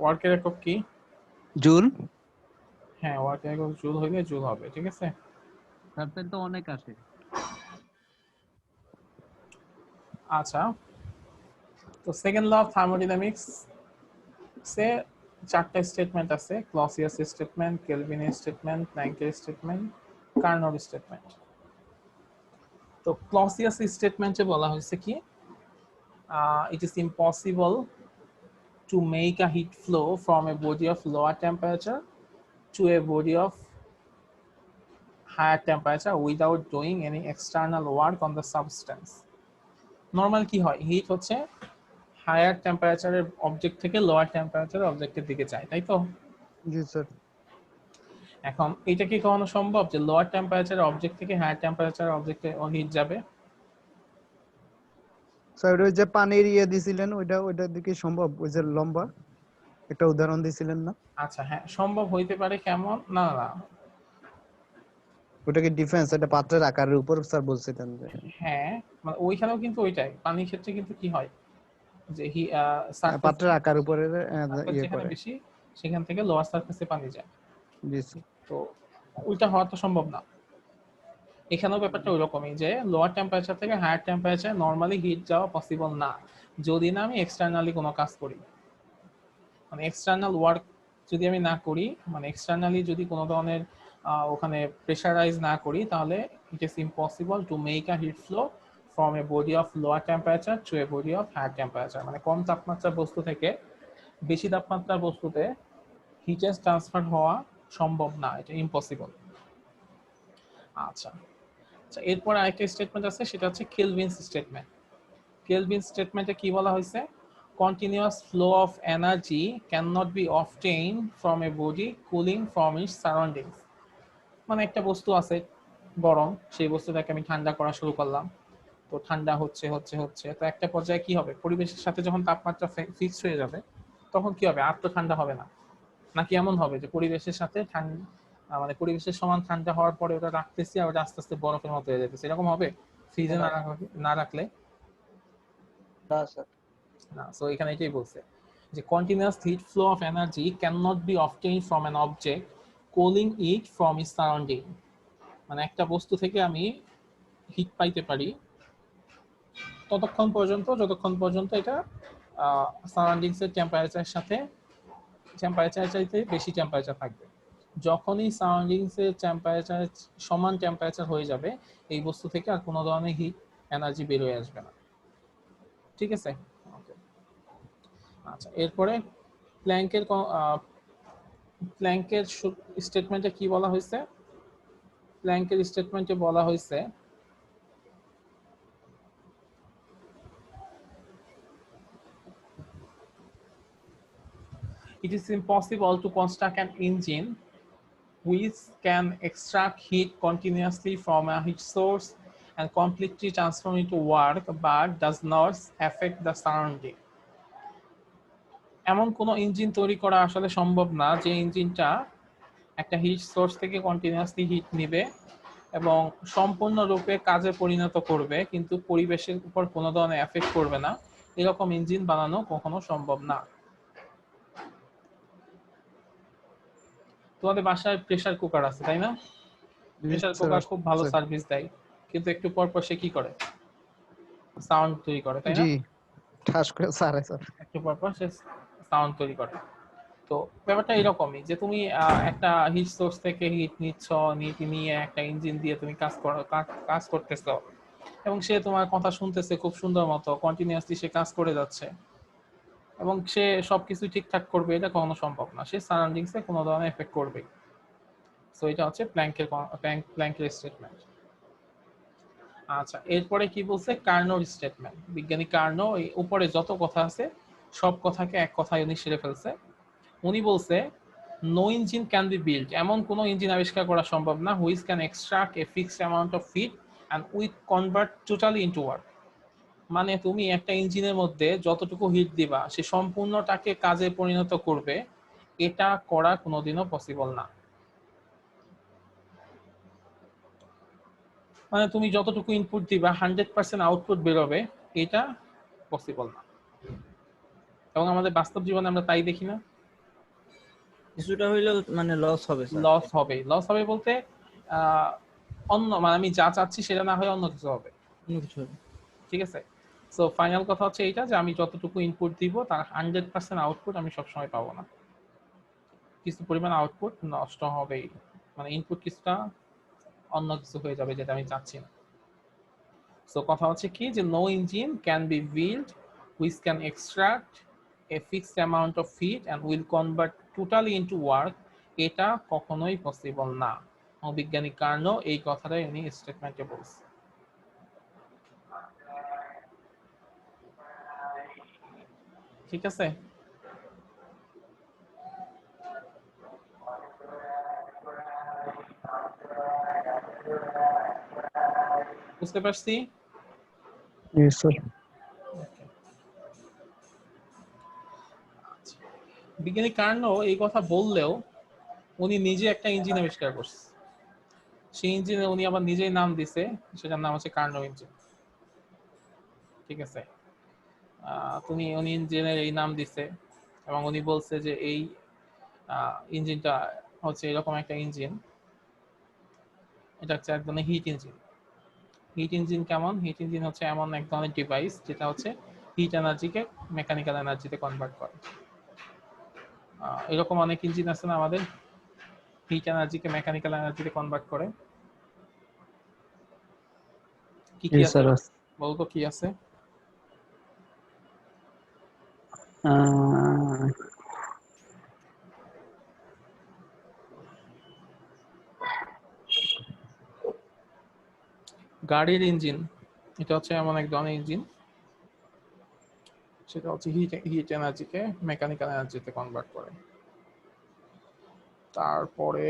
ওয়ার্কের একক কি? জুল। হ্যাঁ ওয়ার্কের একক জুল হইলে জুল হবে, ঠিক আছে। স্যার তাহলে তো অনেক আসে। আচ্ছা তো সেকেন্ড ল অফ থার্মোডাইনামিক্স সে চারটা স্টেটমেন্ট আছে, ক্লসিয়াস স্টেটমেন্ট, কেলভিনের স্টেটমেন্ট, প্ল্যাঙ্কের স্টেটমেন্ট, কার্নভ স্টেটমেন্ট। তো ক্লসিয়াস স্টেটমেন্টে বলা হয়েছে কি, it is impossible to make a heat flow from a body of lower temperature to a body of higher temperature without doing any external work on the substance. Normal কি হয়, হিট হচ্ছে হায়ার টেম্পারেচারের অবজেক্ট থেকে লোয়ার টেম্পারেচারের অবজেক্টের দিকে যায়, তাই তো? জি স্যার। এখন এটা কি কখনো সম্ভব যে লোয়ার টেম্পারেচারের অবজেক্ট থেকে হায়ার টেম্পারেচারের অবজেক্টে হিট যাবে? স্যার ওই যে পানির ইয়ে দিছিলেন ওইটার দিকে সম্ভব? ওই যে লম্বা একটা উদাহরণ দিছিলেন না? আচ্ছা হ্যাঁ সম্ভব হইতে পারে, কেমন? না না না, ওটা কি ডিফেন্স, এটা পাত্রের আকারের উপর স্যার বলছিলেন যে। হ্যাঁ মানে ওইখানেও কিন্তু ওইটাই, পানির ক্ষেত্রে কিন্তু কি হয় যে সারফেস পাত্রের আকার উপরে ইয়ে যেখানে করে। বেশি সেখান থেকে লোয়ার সারফেসে পানি যায়। জি স্যার। তো ওইটা হওয়া তো সম্ভব না। এখানেও ব্যাপারটা ওইরকমই যে লোয়ার টেম্পারেচার থেকে হায়ার টেম্পারেচার নর্মালি হিট যাওয়া পসিবল না যদি না আমি এক্সটার্নালি কোনো কাজ করি, মানে এক্সটার্নাল ওয়ার্ক যদি আমি না করি, মানে এক্সটার্নালি যদি কোনো ধরনের ওখানে প্রেশারাইজ না করি, তাহলে it is impossible to make a heat flow from a body of lower temperature to a body of higher temperature. মানে কম তাপমাত্রার বস্তু থেকে বেশি তাপমাত্রার বস্তুতে হিটের ট্রান্সফার হওয়া সম্ভব না, এটা ইম্পসিবল। আচ্ছা আচ্ছা, এরপর আরেকটা স্টেটমেন্ট আছে, সেটা হচ্ছে কেলভিনস স্টেটমেন্ট। কেলভিন স্টেটমেন্টে কি বলা হয়েছে? Continuous flow of energy can not be obtain from a body cooling from its surroundings. মানে একটা বস্তু আছে গরম, সেই বস্তুটাকে আমি ঠান্ডা করা শুরু করলাম, তো ঠান্ডা হচ্ছে হচ্ছে হচ্ছে, তো একটা পর্যায়ে কি হবে, পরিবেশের সাথে যখন তাপমাত্রা ফিক্স হয়ে যাবে তখন কি হবে, আর তো ঠান্ডা হবে না। নাকি এমন হবে যে পরিবেশের সাথে মানে পরিবেশের সমান ঠান্ডা হওয়ার পরে ওটা রাখতেছি আর ওটা আস্তে আস্তে বরফের মতো হয়ে যেতেছে, এরকম হবে ফ্রিজে না রাখলে? না স্যার। না। সো এখানে এটাই বলছে যে continuous heat flow of energy can not be obtain from an object cooling it from its surrounding. মানে একটা বস্তু থেকে আমি হিট পাইতে পারি ততক্ষণ পর্যন্ত যতক্ষণ পর্যন্ত এটা সারাউন্ডিংস এর টেম্পারেচারের সাথে টেম্পারেচার চাইতে বেশি টেম্পারেচার থাকবে। যখনই সারাউন্ডিংস এর টেম্পারেচার সমান টেম্পারেচার হয়ে যাবে, এই বস্তু থেকে আর কোনো ধরনের হিট এনার্জি বের হয়ে আসবে না। ঠিক আছে? ওকে। আচ্ছা, এরপরে প্ল্যাঙ্কের প্ল্যাঙ্কের স্টেটমেন্টে কি বলা হয়েছে? প্ল্যাঙ্কের স্টেটমেন্টে বলা হয়েছে it is impossible to construct an engine which can extract heat continuously from a heat source and completely transform into work but does not affect the surrounding. এমন কোনো ইঞ্জিন তৈরি করা আসলে সম্ভব না যে ইঞ্জিনটা একটা হিট সোর্স থেকে কন্টিনিউয়াসলি হিট নেবে এবং সম্পূর্ণরূপে কাজে পরিণত করবে কিন্তু পরিবেশের উপর কোনো ধরনের এফেক্ট করবে না। এরকম ইঞ্জিন বানানো কখনো সম্ভব না। তোমাদের বাসায় প্রেসার কুকার আছে তাই না? প্রেসার কুকার খুব ভালো সার্ভিস দেয়, কিন্তু একটু পর পর সে কি করে, সাউন্ড তৈরি করে, তাই না? জি, ঠাস করে সারে স্যার। একটু পর পর সে সাউন্ড তৈরি করে। তো ব্যাপারটা এরকমই যে তুমি একটা হিট সোর্স থেকে হিট নিয়ে একটা ইঞ্জিন দিয়ে তুমি কাজ করতেছো এবং সে তোমার কথা শুনতেছে খুব সুন্দর মতো, কন্টিনিউয়াসলি সে কাজ করে যাচ্ছে এবং সে সবকিছু ঠিকঠাক করবে, এটা কখনো সম্ভব না। সে সারাউন্ডিংসে কোনো ধরনের এফেক্ট করবে। সো এটা হচ্ছে প্ল্যাঙ্কের স্টেটমেন্ট। আচ্ছা, এরপরে কি বলছে? কার্নোর স্টেটমেন্ট। বিজ্ঞানী কার্নো এই উপরে যত কথা আছে সব কথাকে এক কথায় উনি সেরে ফেলছে। উনি বলছে no engine can be build, এমন কোনো ইঞ্জিন আবিষ্কার করা সম্ভব না which can extract a fixed amount of heat and with convert totally into work. মানে তুমি একটা ইঞ্জিনের মধ্যে যতটুকু হিট দিবা সে সম্পূর্ণটাকে কাজে পরিণত করবে, এটা করা কোনোদিনও পসিবল না। মানে তুমি যতটুকু ইনপুট দিবা 100% আউটপুট বেরোবে, এটা পসিবল না। এবং আমাদের বাস্তব জীবনে আমরা তাই দেখি না? কিছুটা হইলেও মানে লস হবে স্যার। লস হবে বলতে মানে আমি যা চাচ্ছি সেটা না হয়ে অন্য কিছু হবে। অন্য কিছু হবে। ঠিক আছে? সো ফাইনাল কথা হচ্ছে এইটা যে আমি যতটুকু ইনপুট দিব তার 100% আউটপুট আমি সবসময় পাবো না, কিছু পরিমাণ আউটপুট নষ্ট হবেই। মানে ইনপুট কিছুটা অন্য কিছু হয়ে যাবে যেটা আমি চাচ্ছি না। সো কথা হচ্ছে কি যে no engine can be build which can extract a fixed amount of heat and will convert totally into work, এটা কখনোই পসিবল না। বিজ্ঞানী কার্নো এই কথাটাই উনি স্টেটমেন্টে বলছে। ঠিক আছে? বুঝতে পারছি? জি স্যার। বিজ্ঞানী কার্নো এই কথা বললেও উনি নিজে একটা ইঞ্জিন আবিষ্কার করছে। সেই ইঞ্জিনে উনি আবার নিজেই নাম দিছে, সেটার নাম হচ্ছে কার্নো ইঞ্জিন। ঠিক আছে? উনি ইঞ্জিনের এই নাম দিছে এবং উনি বলছে যে এই ইঞ্জিনটা হচ্ছে এরকম একটা ইঞ্জিন, এটা হচ্ছে এক ধরনের হিট ইঞ্জিন। হিট ইঞ্জিন কেমন? হিট ইঞ্জিন হচ্ছে এমন এক ধরনের ডিভাইস যেটা হচ্ছে হিট এনার্জিকে মেকানিক্যাল এনার্জিতে কনভার্ট করে। এরকম অনেক ইঞ্জিন আছে না আমাদের, হিট এনার্জিকে মেকানিক্যাল এনার্জিতে কনভার্ট করে। কি কি জি আছে স্যার। বলতো, কি আছে? গাড়ির ইঞ্জিন, এটা হচ্ছে এমন এক ধরনের ইঞ্জিন, সেটা হচ্ছে হিট এনার্জিকে মেকানিক্যাল এনার্জিতে কনভার্ট করে। তারপরে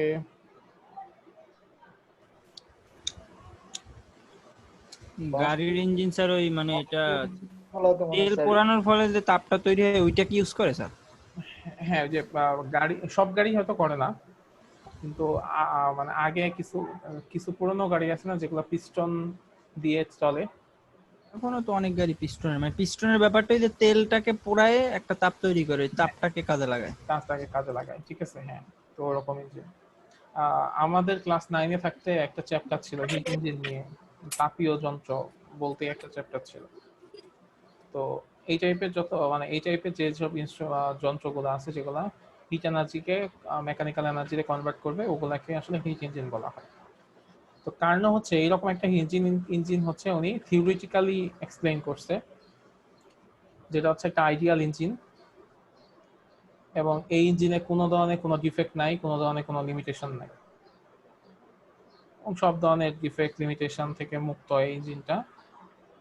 গাড়ির ইঞ্জিন স্যার ওই মানে এটা ভালো তো মনে তেল স্যার পোড়ানোর ফলে যে তাপটা তৈরি হয় ওইটা কি ইউজ করে স্যার? হ্যাঁ, যে গাড়ি, সব গাড়ি হয়তো করে না, কিন্তু মানে আগে কিছু কিছু পুরনো গাড়ি আছে না যেগুলো পিস্টন দিয়ে চলে। এখনো তো অনেক গাড়ি পিস্টনের, মানে পিস্টনের ব্যাপারটাই যে তেলটাকে পোড়ায় একটা তাপ তৈরি করে, ওই তাপটাকে কাজে লাগায়। কাজটাকে কাজে লাগায়, ঠিক আছে। হ্যাঁ, তো ওরকমই যে আমাদের ক্লাস 9-এ থাকতে একটা চ্যাপ্টার ছিল হিট ইঞ্জিন নিয়ে, তাপীয় যন্ত্র বলতে একটা চ্যাপ্টার ছিল। তো এই টাইপের যত মানে এই টাইপের যেসব যন্ত্রগুলো আছে যেগুলা হিট এনার্জিকে মেকানিক্যাল এনার্জিতে কনভার্ট করবে, ওগুলাকে আসলে হিট ইঞ্জিন বলা হয়। তো কারণ হচ্ছে এইরকম একটা ইঞ্জিন হচ্ছে উনি থিওরিটিক্যালি এক্সপ্লেইন করছে, যেটা হচ্ছে একটা আইডিয়াল ইঞ্জিন, এবং এই ইঞ্জিনে কোনো ধরনের কোনো ডিফেক্ট নাই, কোনো ধরনের কোনো লিমিটেশন নাই, এবং সব ধরনের ডিফেক্ট লিমিটেশন থেকে মুক্ত এই ইঞ্জিনটা।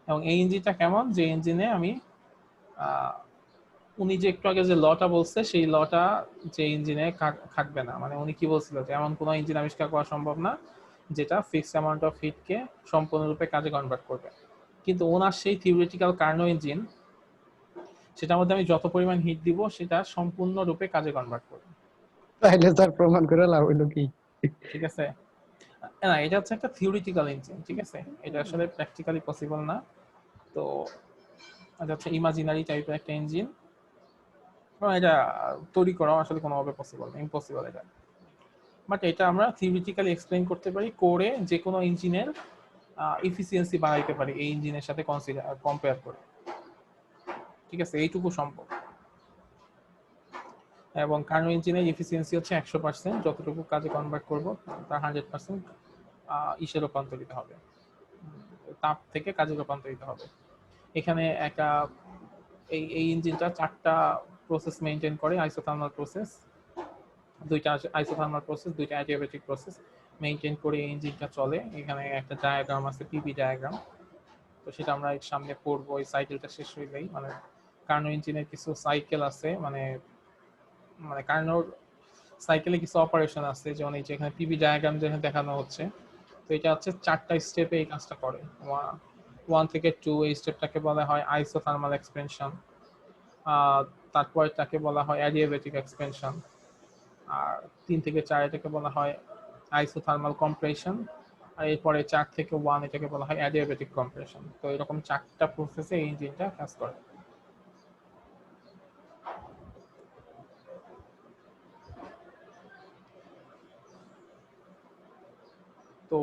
এবং এই ইঞ্জিনটা কেমন, যে ইঞ্জিনে আমি উনি যে একটু আগে যে লটা বলছে সেই লটা যে ইঞ্জিনে খাটবে না। মানে উনি কি বলছিল যে এমন কোনো ইঞ্জিন আবিষ্কার করা সম্ভব না যেটা ফিক্সড অ্যামাউন্ট অফ হিটকে সম্পূর্ণরূপে কাজে কনভার্ট করবে। কিন্তু ওনার সেই থিওরিটিক্যাল কার্নো ইঞ্জিন, সেটার মধ্যে আমি যত পরিমাণ হিট দিব সেটা সম্পূর্ণরূপে কাজে কনভার্ট করবে। তাইলে স্যার প্রমাণ করে লাভ হইলো কি? ঠিক আছে, না এটা হচ্ছে একটা থিওরিটিক্যাল ইঞ্জিন, ঠিক আছে, এটা আসলে প্র্যাকটিক্যালি পসিবল না। তো এটা হচ্ছে ইমাজিনারি টাইপের একটা ইঞ্জিন, এটা তৈরি করা আসলে কোনোভাবে পসিবল না, ইম্পসিবল এটা। বাট এটা আমরা থিওরিটিক্যালি এক্সপ্লেইন করতে পারি, করে যে কোনো ইঞ্জিনের এফিসিয়েন্সি বাড়াইতে পারি এই ইঞ্জিনের সাথে কম্পেয়ার করে, ঠিক আছে, এইটুকু সম্ভব। এবং কার্নো ইঞ্জিনের এফিসিয়েন্সি হচ্ছে 100%, যতটুকু কাজে কনভার্ট করব তার 100% ইসে রূপান্তরিত হবে, তাপ থেকে কাজে রূপান্তরিত হবে। এখানে একটা এই ইঞ্জিনটা 4টা প্রসেস মেইনটেইন করে, আইসোথার্মাল প্রসেস, 2টা আইসোথার্মাল প্রসেস, 2টা অ্যাডিয়াবেটিক প্রসেস মেইনটেইন করে এই ইঞ্জিনটা চলে। এখানে একটা ডায়াগ্রাম আছে, পিবি ডায়াগ্রাম, তো সেটা আমরা সামনে পড়বো এই সাইকেলটা শেষ হইলেই। মানে কার্নো ইঞ্জিনের কিছু সাইকেল আছে, মানে মানে কার্নোর সাইকেলে কিছু অপারেশন আছে, যেমন এই যে এখানে পিবি ডায়াগ্রাম যেখানে দেখানো হচ্ছে। তো এটা হচ্ছে 4টা স্টেপে এই কাজটা করে। 1 থেকে 2 এই স্টেপটাকে বলা হয় আইসোথার্মাল এক্সপেনশন, তারপরে তাকে বলা হয় অ্যাডিয়াবেটিক এক্সপেনশন, আর 3 থেকে 4 এটাকে বলা হয় আইসোথার্মাল কম্প্রেশন, আর এরপরে 4 থেকে 1 এটাকে বলা হয় অ্যাডিয়াবেটিক কম্প্রেশন। তো এরকম 4টা প্রসেসে এই ইঞ্জিনটা কাজ করে। তো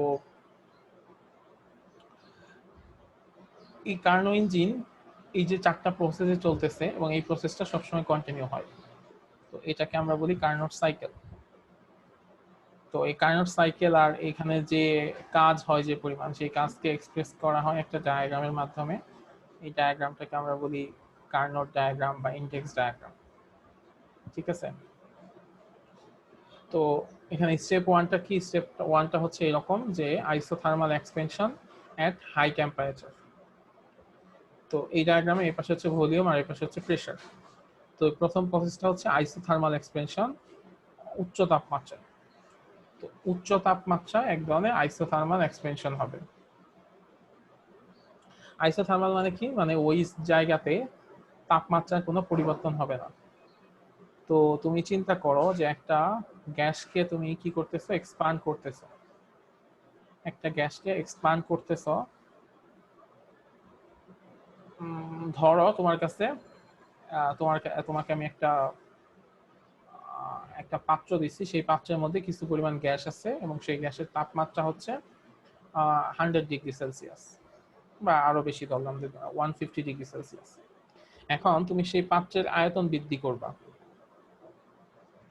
এই কার্নো ইঞ্জিন এই যে 4টা প্রসেসে চলতেছে এবং এই প্রসেসটা সবসময় কন্টিনিউ হয়, তো এটাকে আমরা বলি কার্নোট সাইকেল। তো এই কার্নোট সাইকেল আর এখানে যে কাজ হয় যে পরিমাণ, সেই কাজকে এক্সপ্রেস করা হয় একটা ডায়াগ্রামের মাধ্যমে। এই ডায়াগ্রামটাকে আমরা বলি কার্নোট ডায়াগ্রাম বা ইন্ডেক্স ডায়াগ্রাম, ঠিক আছে। তো এখানে স্টেপ 1টা কি, স্টেপ 1টা হচ্ছে এরকম যে isothermal expansion at high temperature. তো এই ডায়াগ্রামে এই পাশে হচ্ছে ভলিউম আর এই পাশে হচ্ছে প্রেসার। তো প্রথম প্রসেসটা হচ্ছে আইসোথার্মাল এক্সপেনশন উচ্চ তাপমাত্রায়। তো উচ্চ তাপমাত্রা এক ধরনের আইসোথার্মাল এক্সপেনশন হবে। আইসোথার্মাল মানে কি, মানে ওই জায়গাতে তাপমাত্রার কোনো পরিবর্তন হবে না। তো তুমি চিন্তা করো যে একটা গ্যাসকে তুমি কি করতেছো, এক্সপান্ড করতেছো, একটা গ্যাসকে এক্সপান্ড করতেছো। ধরো তোমার কাছে তোমাকে আমি একটা পাত্র দিচ্ছি, সেই পাত্রের মধ্যে কিছু পরিমাণ গ্যাস আছে এবং সেই গ্যাসের তাপমাত্রা হচ্ছে 100 ডিগ্রি সেলসিয়াস, বা আরো বেশি ধরলাম যে 150 ডিগ্রি সেলসিয়াস। এখন তুমি সেই পাত্রের আয়তন বৃদ্ধি করবা।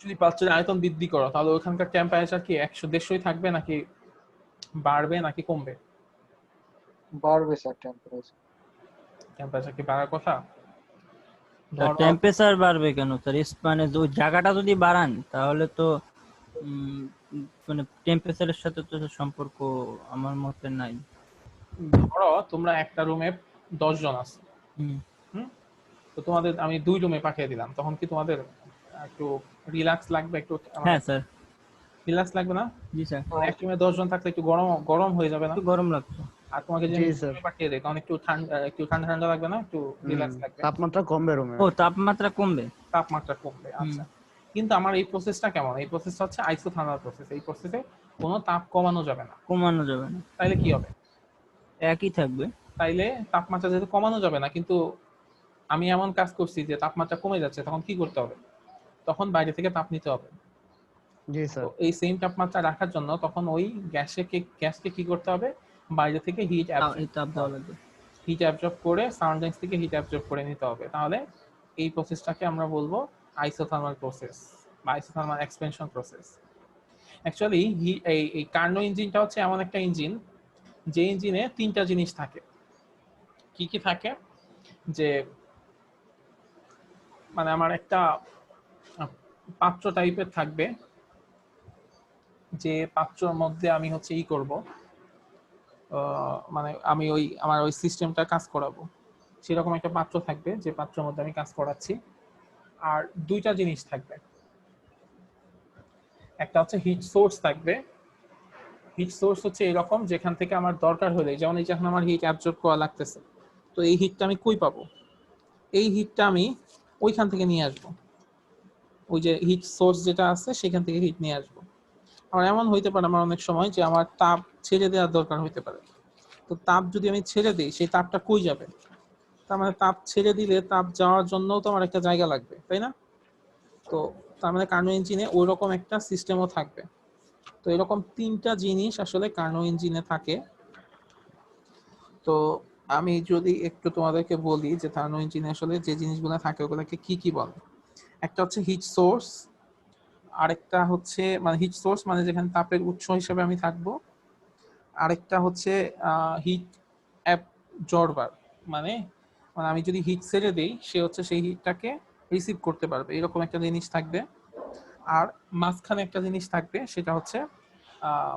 যদি পাত্রের আয়তন বৃদ্ধি করো তাহলে ওখানকার টেম্পারেচার কি 100-150 থাকবে, নাকি বাড়বে, নাকি কমবে? বাড়বে স্যার টেম্পারেচার। টেম্পারেচার কি বাড়ার কথা? ধরো টেম্পারেচার বাড়বে কেন স্যার? মানে ওই জায়গাটা যদি বাড়ান তাহলে তো মানে টেম্পারেচারের সাথে তো সম্পর্ক আমার মতে নাই। ধরো তোমরা একটা রুমে 10 জন আছো, হুম। হুম, তো তোমাদের আমি 2 রুমে পাঠিয়ে দিলাম, তখন কি তোমাদের একটু রিল্যাক্স লাগবে, একটু হ্যাঁ স্যার। রিল্যাক্স লাগবে না? জি স্যার। এক রুমে 10 জন থাকলে একটু গরম গরম হয়ে যাবে না? একটু গরম লাগতো। আর তোমাকে যদি জি আমি স্যার। রুমে পাঠিয়ে দিই তখন একটু ঠান্ডা ঠান্ডা লাগবে না, একটু রিল্যাক্স লাগবে, তাপমাত্রা কমবে রুমে। ও তাপমাত্রা কমবে। তাপমাত্রা কমবে। আচ্ছা, কিন্তু আমার এই প্রসেসটা কেমন? এই প্রসেসটা হচ্ছে আইসোথার্মাল প্রসেস। এই প্রসেসে কোনো তাপ কমানো যাবে না। কমানো যাবে না, তাইলে কি হবে? একই থাকবে। তাইলে তাপমাত্রা যেহেতু কমানো যাবে না, কিন্তু আমি এমন কাজ করছি যে তাপমাত্রা কমে যাচ্ছে, তখন কি করতে হবে? তখন বাইরে থেকে তাপ নিতে হবে। জি তো স্যার। এই সেম তাপমাত্রা রাখার জন্য তখন ওই গ্যাসকে কি করতে হবে? বাইরে থেকে হিট এই তাপ দেওয়া লাগবে। হিট অ্যাবজর্ব করে সারাউন্ডিংস থেকে হিট অ্যাবজর্ব করে নিতে হবে। তাহলে এই প্রসেসটাকে আমরা বলবো আইসোথার্মাল প্রসেস বা আইসোথার্মাল এক্সপেনশন প্রসেস। অ্যাকচুয়ালি এই কার্নো ইঞ্জিনটা হচ্ছে এমন একটা ইঞ্জিন যে ইঞ্জিনে 3টা জিনিস থাকে। কি কি থাকে? যে মানে আমার একটা পাত্র টাইপের থাকবে, যে পাত্রর মধ্যে আমি হচ্ছে করব, মানে আমি আমার ওই সিস্টেমটা কাজ করাবো, সেরকম একটা পাত্র থাকবে যে পাত্রের মধ্যে আমি কাজ করাচ্ছি। আর 2টা জিনিস থাকবে, একটা হচ্ছে হিট সোর্স থাকবে। হিট সোর্স হচ্ছে এরকম, যেখান থেকে আমার দরকার হলে, যেমন এই যে এখন আমার হিট অ্যাবজর্ব করা লাগতেছে, তো এই হিটটা আমি কই পাবো? এই হিটটা আমি ওইখান থেকে নিয়ে আসবো, ওই যে হিট সোর্স যেটা আছে সেখান থেকে হিট নিয়ে আসবো। আবার এমন হইতে পারে আমার অনেক সময় যে আমার তাপ ছেড়ে দেওয়ার দরকার হইতে পারে, তো তাপ যদি আমি ছেড়ে দিই, সেই তাপটা কই যাবে? তার মানে তাপ ছেড়ে দিলে তাপ যাওয়ার জন্য তো আমার একটা জায়গা লাগবে, তাই না? তো তার মানে কার্নো ইঞ্জিনে ওই রকম একটা সিস্টেমও থাকবে। তো এরকম 3টা জিনিস আসলে কার্নো ইঞ্জিনে থাকে। তো আমি যদি একটু তোমাদেরকে বলি যে কার্নো ইঞ্জিনে আসলে যে জিনিসগুলো থাকে ওগুলোকে কি কি বলে। একটা হচ্ছে হিট সোর্স, আরেকটা হচ্ছে মানে হিট সোর্স মানে যেখানে তাপের উৎস হিসেবে আমি থাকবো, আরেকটা হচ্ছে হিট অ্যাবজর্বার, মানে মানে আমি যদি হিট ছেড়ে দেই সে হচ্ছে সেই হিটটাকে রিসিভ করতে পারবে, এরকম একটা জিনিস থাকবে। আর মাঝখানে একটা জিনিস থাকবে, সেটা হচ্ছে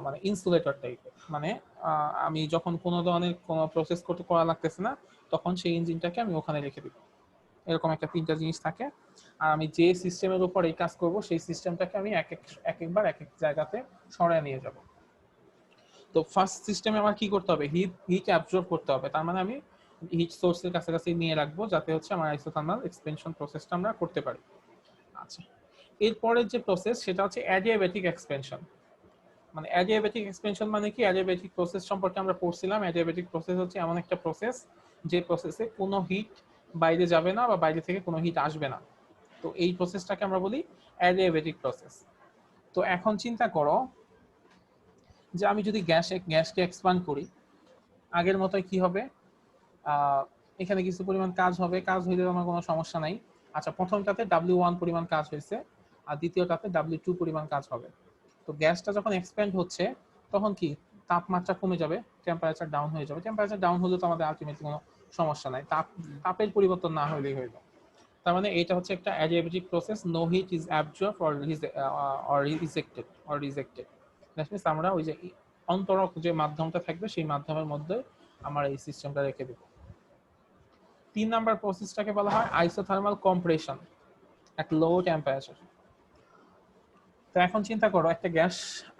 মানে ইনসুলেটর টাইপের, মানে আমি যখন কোনো ধরনের কোনো প্রসেস করতে করা লাগতেছে না, তখন সেই ইঞ্জিনটাকে আমি ওখানে রেখে দিব। এরকম একটা 3টা জিনিস থাকে। আর আমি যে সিস্টেমের উপর এই কাজ করব, সেই সিস্টেমটাকে আমি একবার এক এক জায়গাতে সরায় নিয়ে যাব। তো ফার্স্ট সিস্টেমে আমার কি করতে হবে? হিট অ্যাবজর্ব করতে হবে। তার মানে আমি হিট সোর্সের কাছাকাছি নিয়ে রাখবো, যাতে হচ্ছে আমার আইসোথার্মাল এক্সপেনশন প্রসেসটা আমরা করতে পারি। আচ্ছা, এরপরের যে প্রসেস সেটা হচ্ছে অ্যাডিয়াবেটিক এক্সপেনশন। মানে অ্যাডিয়াবেটিক এক্সপেনশন মানে কি? অ্যাডিয়াবেটিক প্রসেস সম্পর্কে আমরা পড়ছিলাম। অ্যাডিয়াবেটিক প্রসেস হচ্ছে এমন একটা প্রসেস যে প্রসেসে কোনো হিট বাইরে যাবে না বা বাইরে থেকে কোনো হিট আসবে না। তো এই প্রসেসটাকে আমরা বলি অ্যাডিয়াবেটিক প্রসেস। তো এখন চিন্তা করো যে আমি যদি গ্যাসকে এক্সপ্যান্ড করি, আগের মতোই কি হবে? এখানে কিছু পরিমাণ কাজ হবে, কাজ হইলে আমার কোনো সমস্যা নাই। আচ্ছা, প্রথমটাতে W1 পরিমাণ কাজ হয়েছে, আর দ্বিতীয়টাতে W2 পরিমাণ কাজ হবে। তো গ্যাসটা যখন এক্সপ্যান্ড হচ্ছে, তখন কি তাপমাত্রা কমে যাবে, টেম্পারেচার ডাউন হয়ে যাবে। টেম্পারেচার ডাউন হলে তো আমাদের আলটিমেটলি কোনো সমস্যা নাই, তাপের পরিবর্তন না হলেই হইল। তার মানে এটা হচ্ছে একটা adiabatic process, no heat is absorb or rejected. That means আমরা ওই যে অন্তরক যে মাধ্যমটা থাকবে, সেই মাধ্যমের মধ্যে আমরা এই সিস্টেমটা রেখে দেব। 3 নাম্বার প্রসেসটাকে বলা হয় আইসোথার্মাল কম্প্রেশন এট লো টেম্পারেচার। তো এখন চিন্তা করো, একটা গ্যাস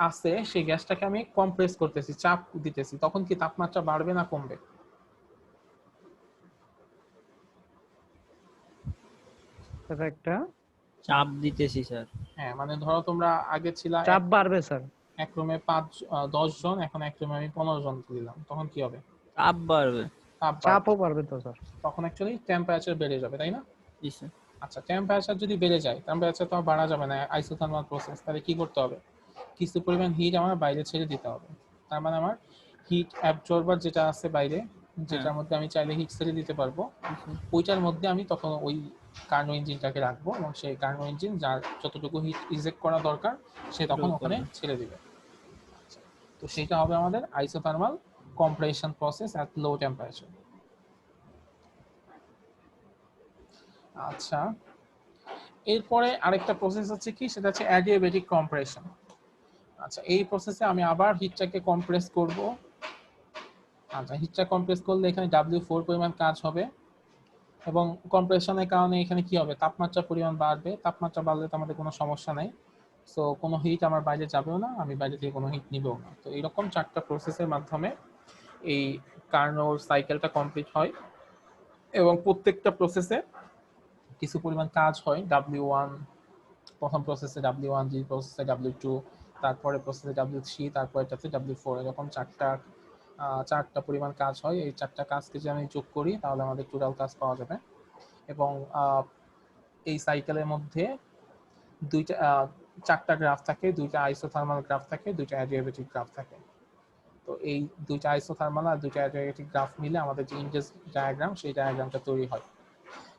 আছে, সেই গ্যাসটাকে আমি কম্প্রেস করতেছি, চাপ দিতেছি, তখন কি তাপমাত্রা বাড়বে না কমবে? স্যার একটা চাপ দিতেছি স্যার। হ্যাঁ, মানে ধরো তোমরা আগে ছিল চাপ বাড়বে স্যার। এক রুমে 10 জন, এখন এক রুমে আমি 15 জন দিলাম, তখন কি হবে? চাপ বাড়বে। তাপ বাড়বে। চাপও বাড়বে তো স্যার। তখন অ্যাকচুয়ালি টেম্পারেচার বেড়ে যাবে, তাই না? জি স্যার। আচ্ছা, টেম্পারেচার যদি বেড়ে যায়, টেম্পারেচার তো আর বাড়া যাবে না আইসোথার্মাল প্রসেস, তাহলে কি করতে হবে? কিছু পরিমাণ হিট আমার বাইরে ছেড়ে দিতে হবে। তার মানে আমার হিট অ্যাবজর্বার যেটা আছে বাইরে, যেটার মধ্যে আমি চাইলে হিট ছেড়ে দিতে পারবো, ওইটার মধ্যে আমি তখন ওই কার্নো ইঞ্জিনটাকে রাখবো, এবং সেই কার্নো ইঞ্জিন যার যতটুকু হিট রিজেক্ট করা দরকার সে তখন ওখানে ছেড়ে দিবে। তো সেটা হবে আমাদের isothermal compression process at low temperature. আচ্ছা, এরপরে আরেকটা প্রসেস হচ্ছে কি, সেটা হচ্ছে অ্যাডিয়াবেটিক কম্প্রেশন। আচ্ছা, এই প্রসেসে আমি আবার হিটটাকে কম্প্রেস করব, আচ্ছা, হিটটা কম্প্রেস করলে এখানে W4 পরিমাণ কাজ হবে, এবং কম্প্রেশনের কারণে এখানে কি হবে, তাপমাত্রার পরিমাণ বাড়বে। তাপমাত্রা বাড়লে তো আমাদের কোনো সমস্যা নেই, সো কোনো হিট আমার বাইরে যাবেও না, আমি বাইরে থেকে কোনো হিট নিবেও না। তো এরকম 4টা প্রসেসের মাধ্যমে এই কার্নোর সাইকেলটা কমপ্লিট হয়, এবং প্রত্যেকটা প্রসেসে কিছু পরিমাণ কাজ হয়। W1 প্রথম প্রসেসে W1, জি প্রসেসে W2, তারপরে প্রসেসে W3, তারপরে এটাতে W4, এরকম চারটা পরিমাণ কাজ হয়। এই 4টা কাজকে যদি আমি যোগ করি তাহলে আমাদের টোটাল কাজ পাওয়া যাবে। এবং এই সাইকেলের মধ্যে দুইটা 4টা গ্রাফ থাকে, 2টা আইসোথার্মাল গ্রাফ থাকে, 2টা অ্যাডিয়াবেটিক গ্রাফ থাকে। তো এই 2টা আইসোথার্মাল আর 2টা অ্যাডিয়াবেটিক গ্রাফ মিলে আমাদের যে ইন্ডেক্স ডায়াগ্রাম, সেই ডায়াগ্রামটা তৈরি হয়।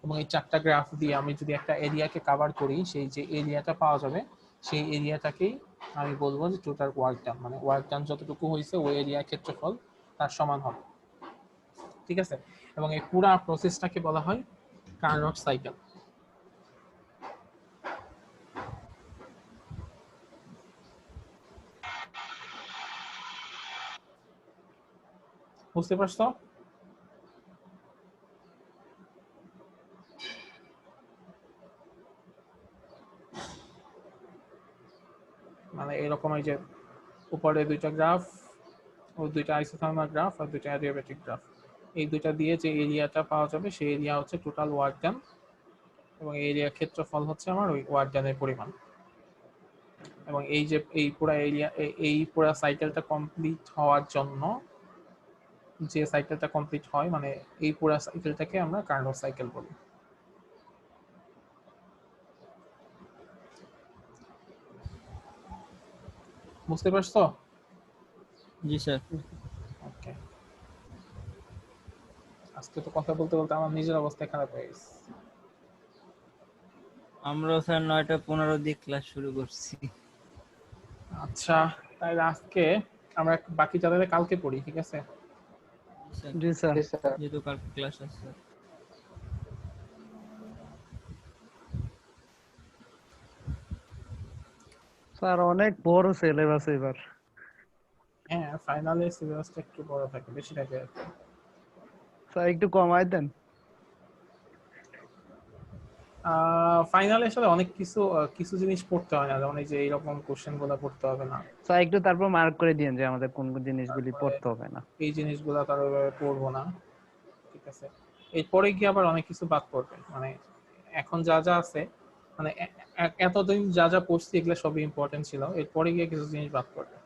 এবং এই 4টা গ্রাফ দিয়ে আমি যদি একটা এরিয়াকে কভার করি, সেই যে এরিয়াটা পাওয়া যাবে সেই এরিয়াটাকেই আমি বলবো যে টোটাল ওয়ার্ক ডান, মানে ওয়ার্ক ডান যতটুকু হয়েছে ওই এরিয়ার ক্ষেত্রফল তার সমান হবে। ঠিক আছে, এবং এই পুরা প্রসেসটাকে বলা হয় কার্নোট সাইকেল। বুঝতে পারছো? মানে এরকম এই যে উপরে 2টা গ্রাফ, ও 2টা আইসোথার্মাল গ্রাফ আর 2টা অ্যাডিয়াবেটিক গ্রাফ, এই 2টা দিয়ে যে এরিয়াটা পাওয়া যাবে সেই এরিয়া হচ্ছে টোটাল ওয়ার্ক ডান, এবং এই এরিয়ার ক্ষেত্রফল হচ্ছে আমার ওই ওয়ার্ক ডানের পরিমাণ। এবং এই যে এই পুরা এরিয়া, এই পুরা সাইকেলটা কমপ্লিট হওয়ার জন্য, যে সাইকেলটা কমপ্লিট হয় মানে এই পুরা সাইকেলটাকে আমরা কার্নোট সাইকেল বলি। বুঝতে পারছো? জি স্যার। ওকে, আজকে তো কথা বলতে বলতে আমার নিজের অবস্থা খারাপ হয়ে গেছে। আমরা স্যার 9:15 দিয়ে ক্লাস শুরু করছি। আচ্ছা, তাহলে আজকে আমরা বাকি যাদের কালকে পড়ি, ঠিক আছে? জি স্যার, জি স্যার। জি স্যার। যেহেতু কালকে ক্লাস আছে। স্যার অনেক বড় সিলেবাস এবার। হ্যাঁ, ফাইনালে সিলেবাসটা একটু বড় থাকে, বেশি থাকে আর কি। স্যার একটু কমাই দেন। ফাইনালের সাথে অনেক কিছু জিনিস পড়তে হয় না, যেমন এই যে এইরকম কোশ্চেন গুলো পড়তে হবে না, স্যার একটু তারপর মার্ক করে দিয়েন যে আমাদের কোন কোন জিনিসগুলি তারপরে পড়তে হবে না। এই জিনিসগুলো তার ওইভাবে পড়বো না, ঠিক আছে? এরপরে গিয়ে আবার অনেক কিছু বাদ পড়বে, মানে এখন যা যা আছে, মানে এতদিন যা যা পড়ছি এগুলো সবই ইম্পর্টেন্ট ছিল, এরপরে গিয়ে কিছু জিনিস বাদ পড়বে।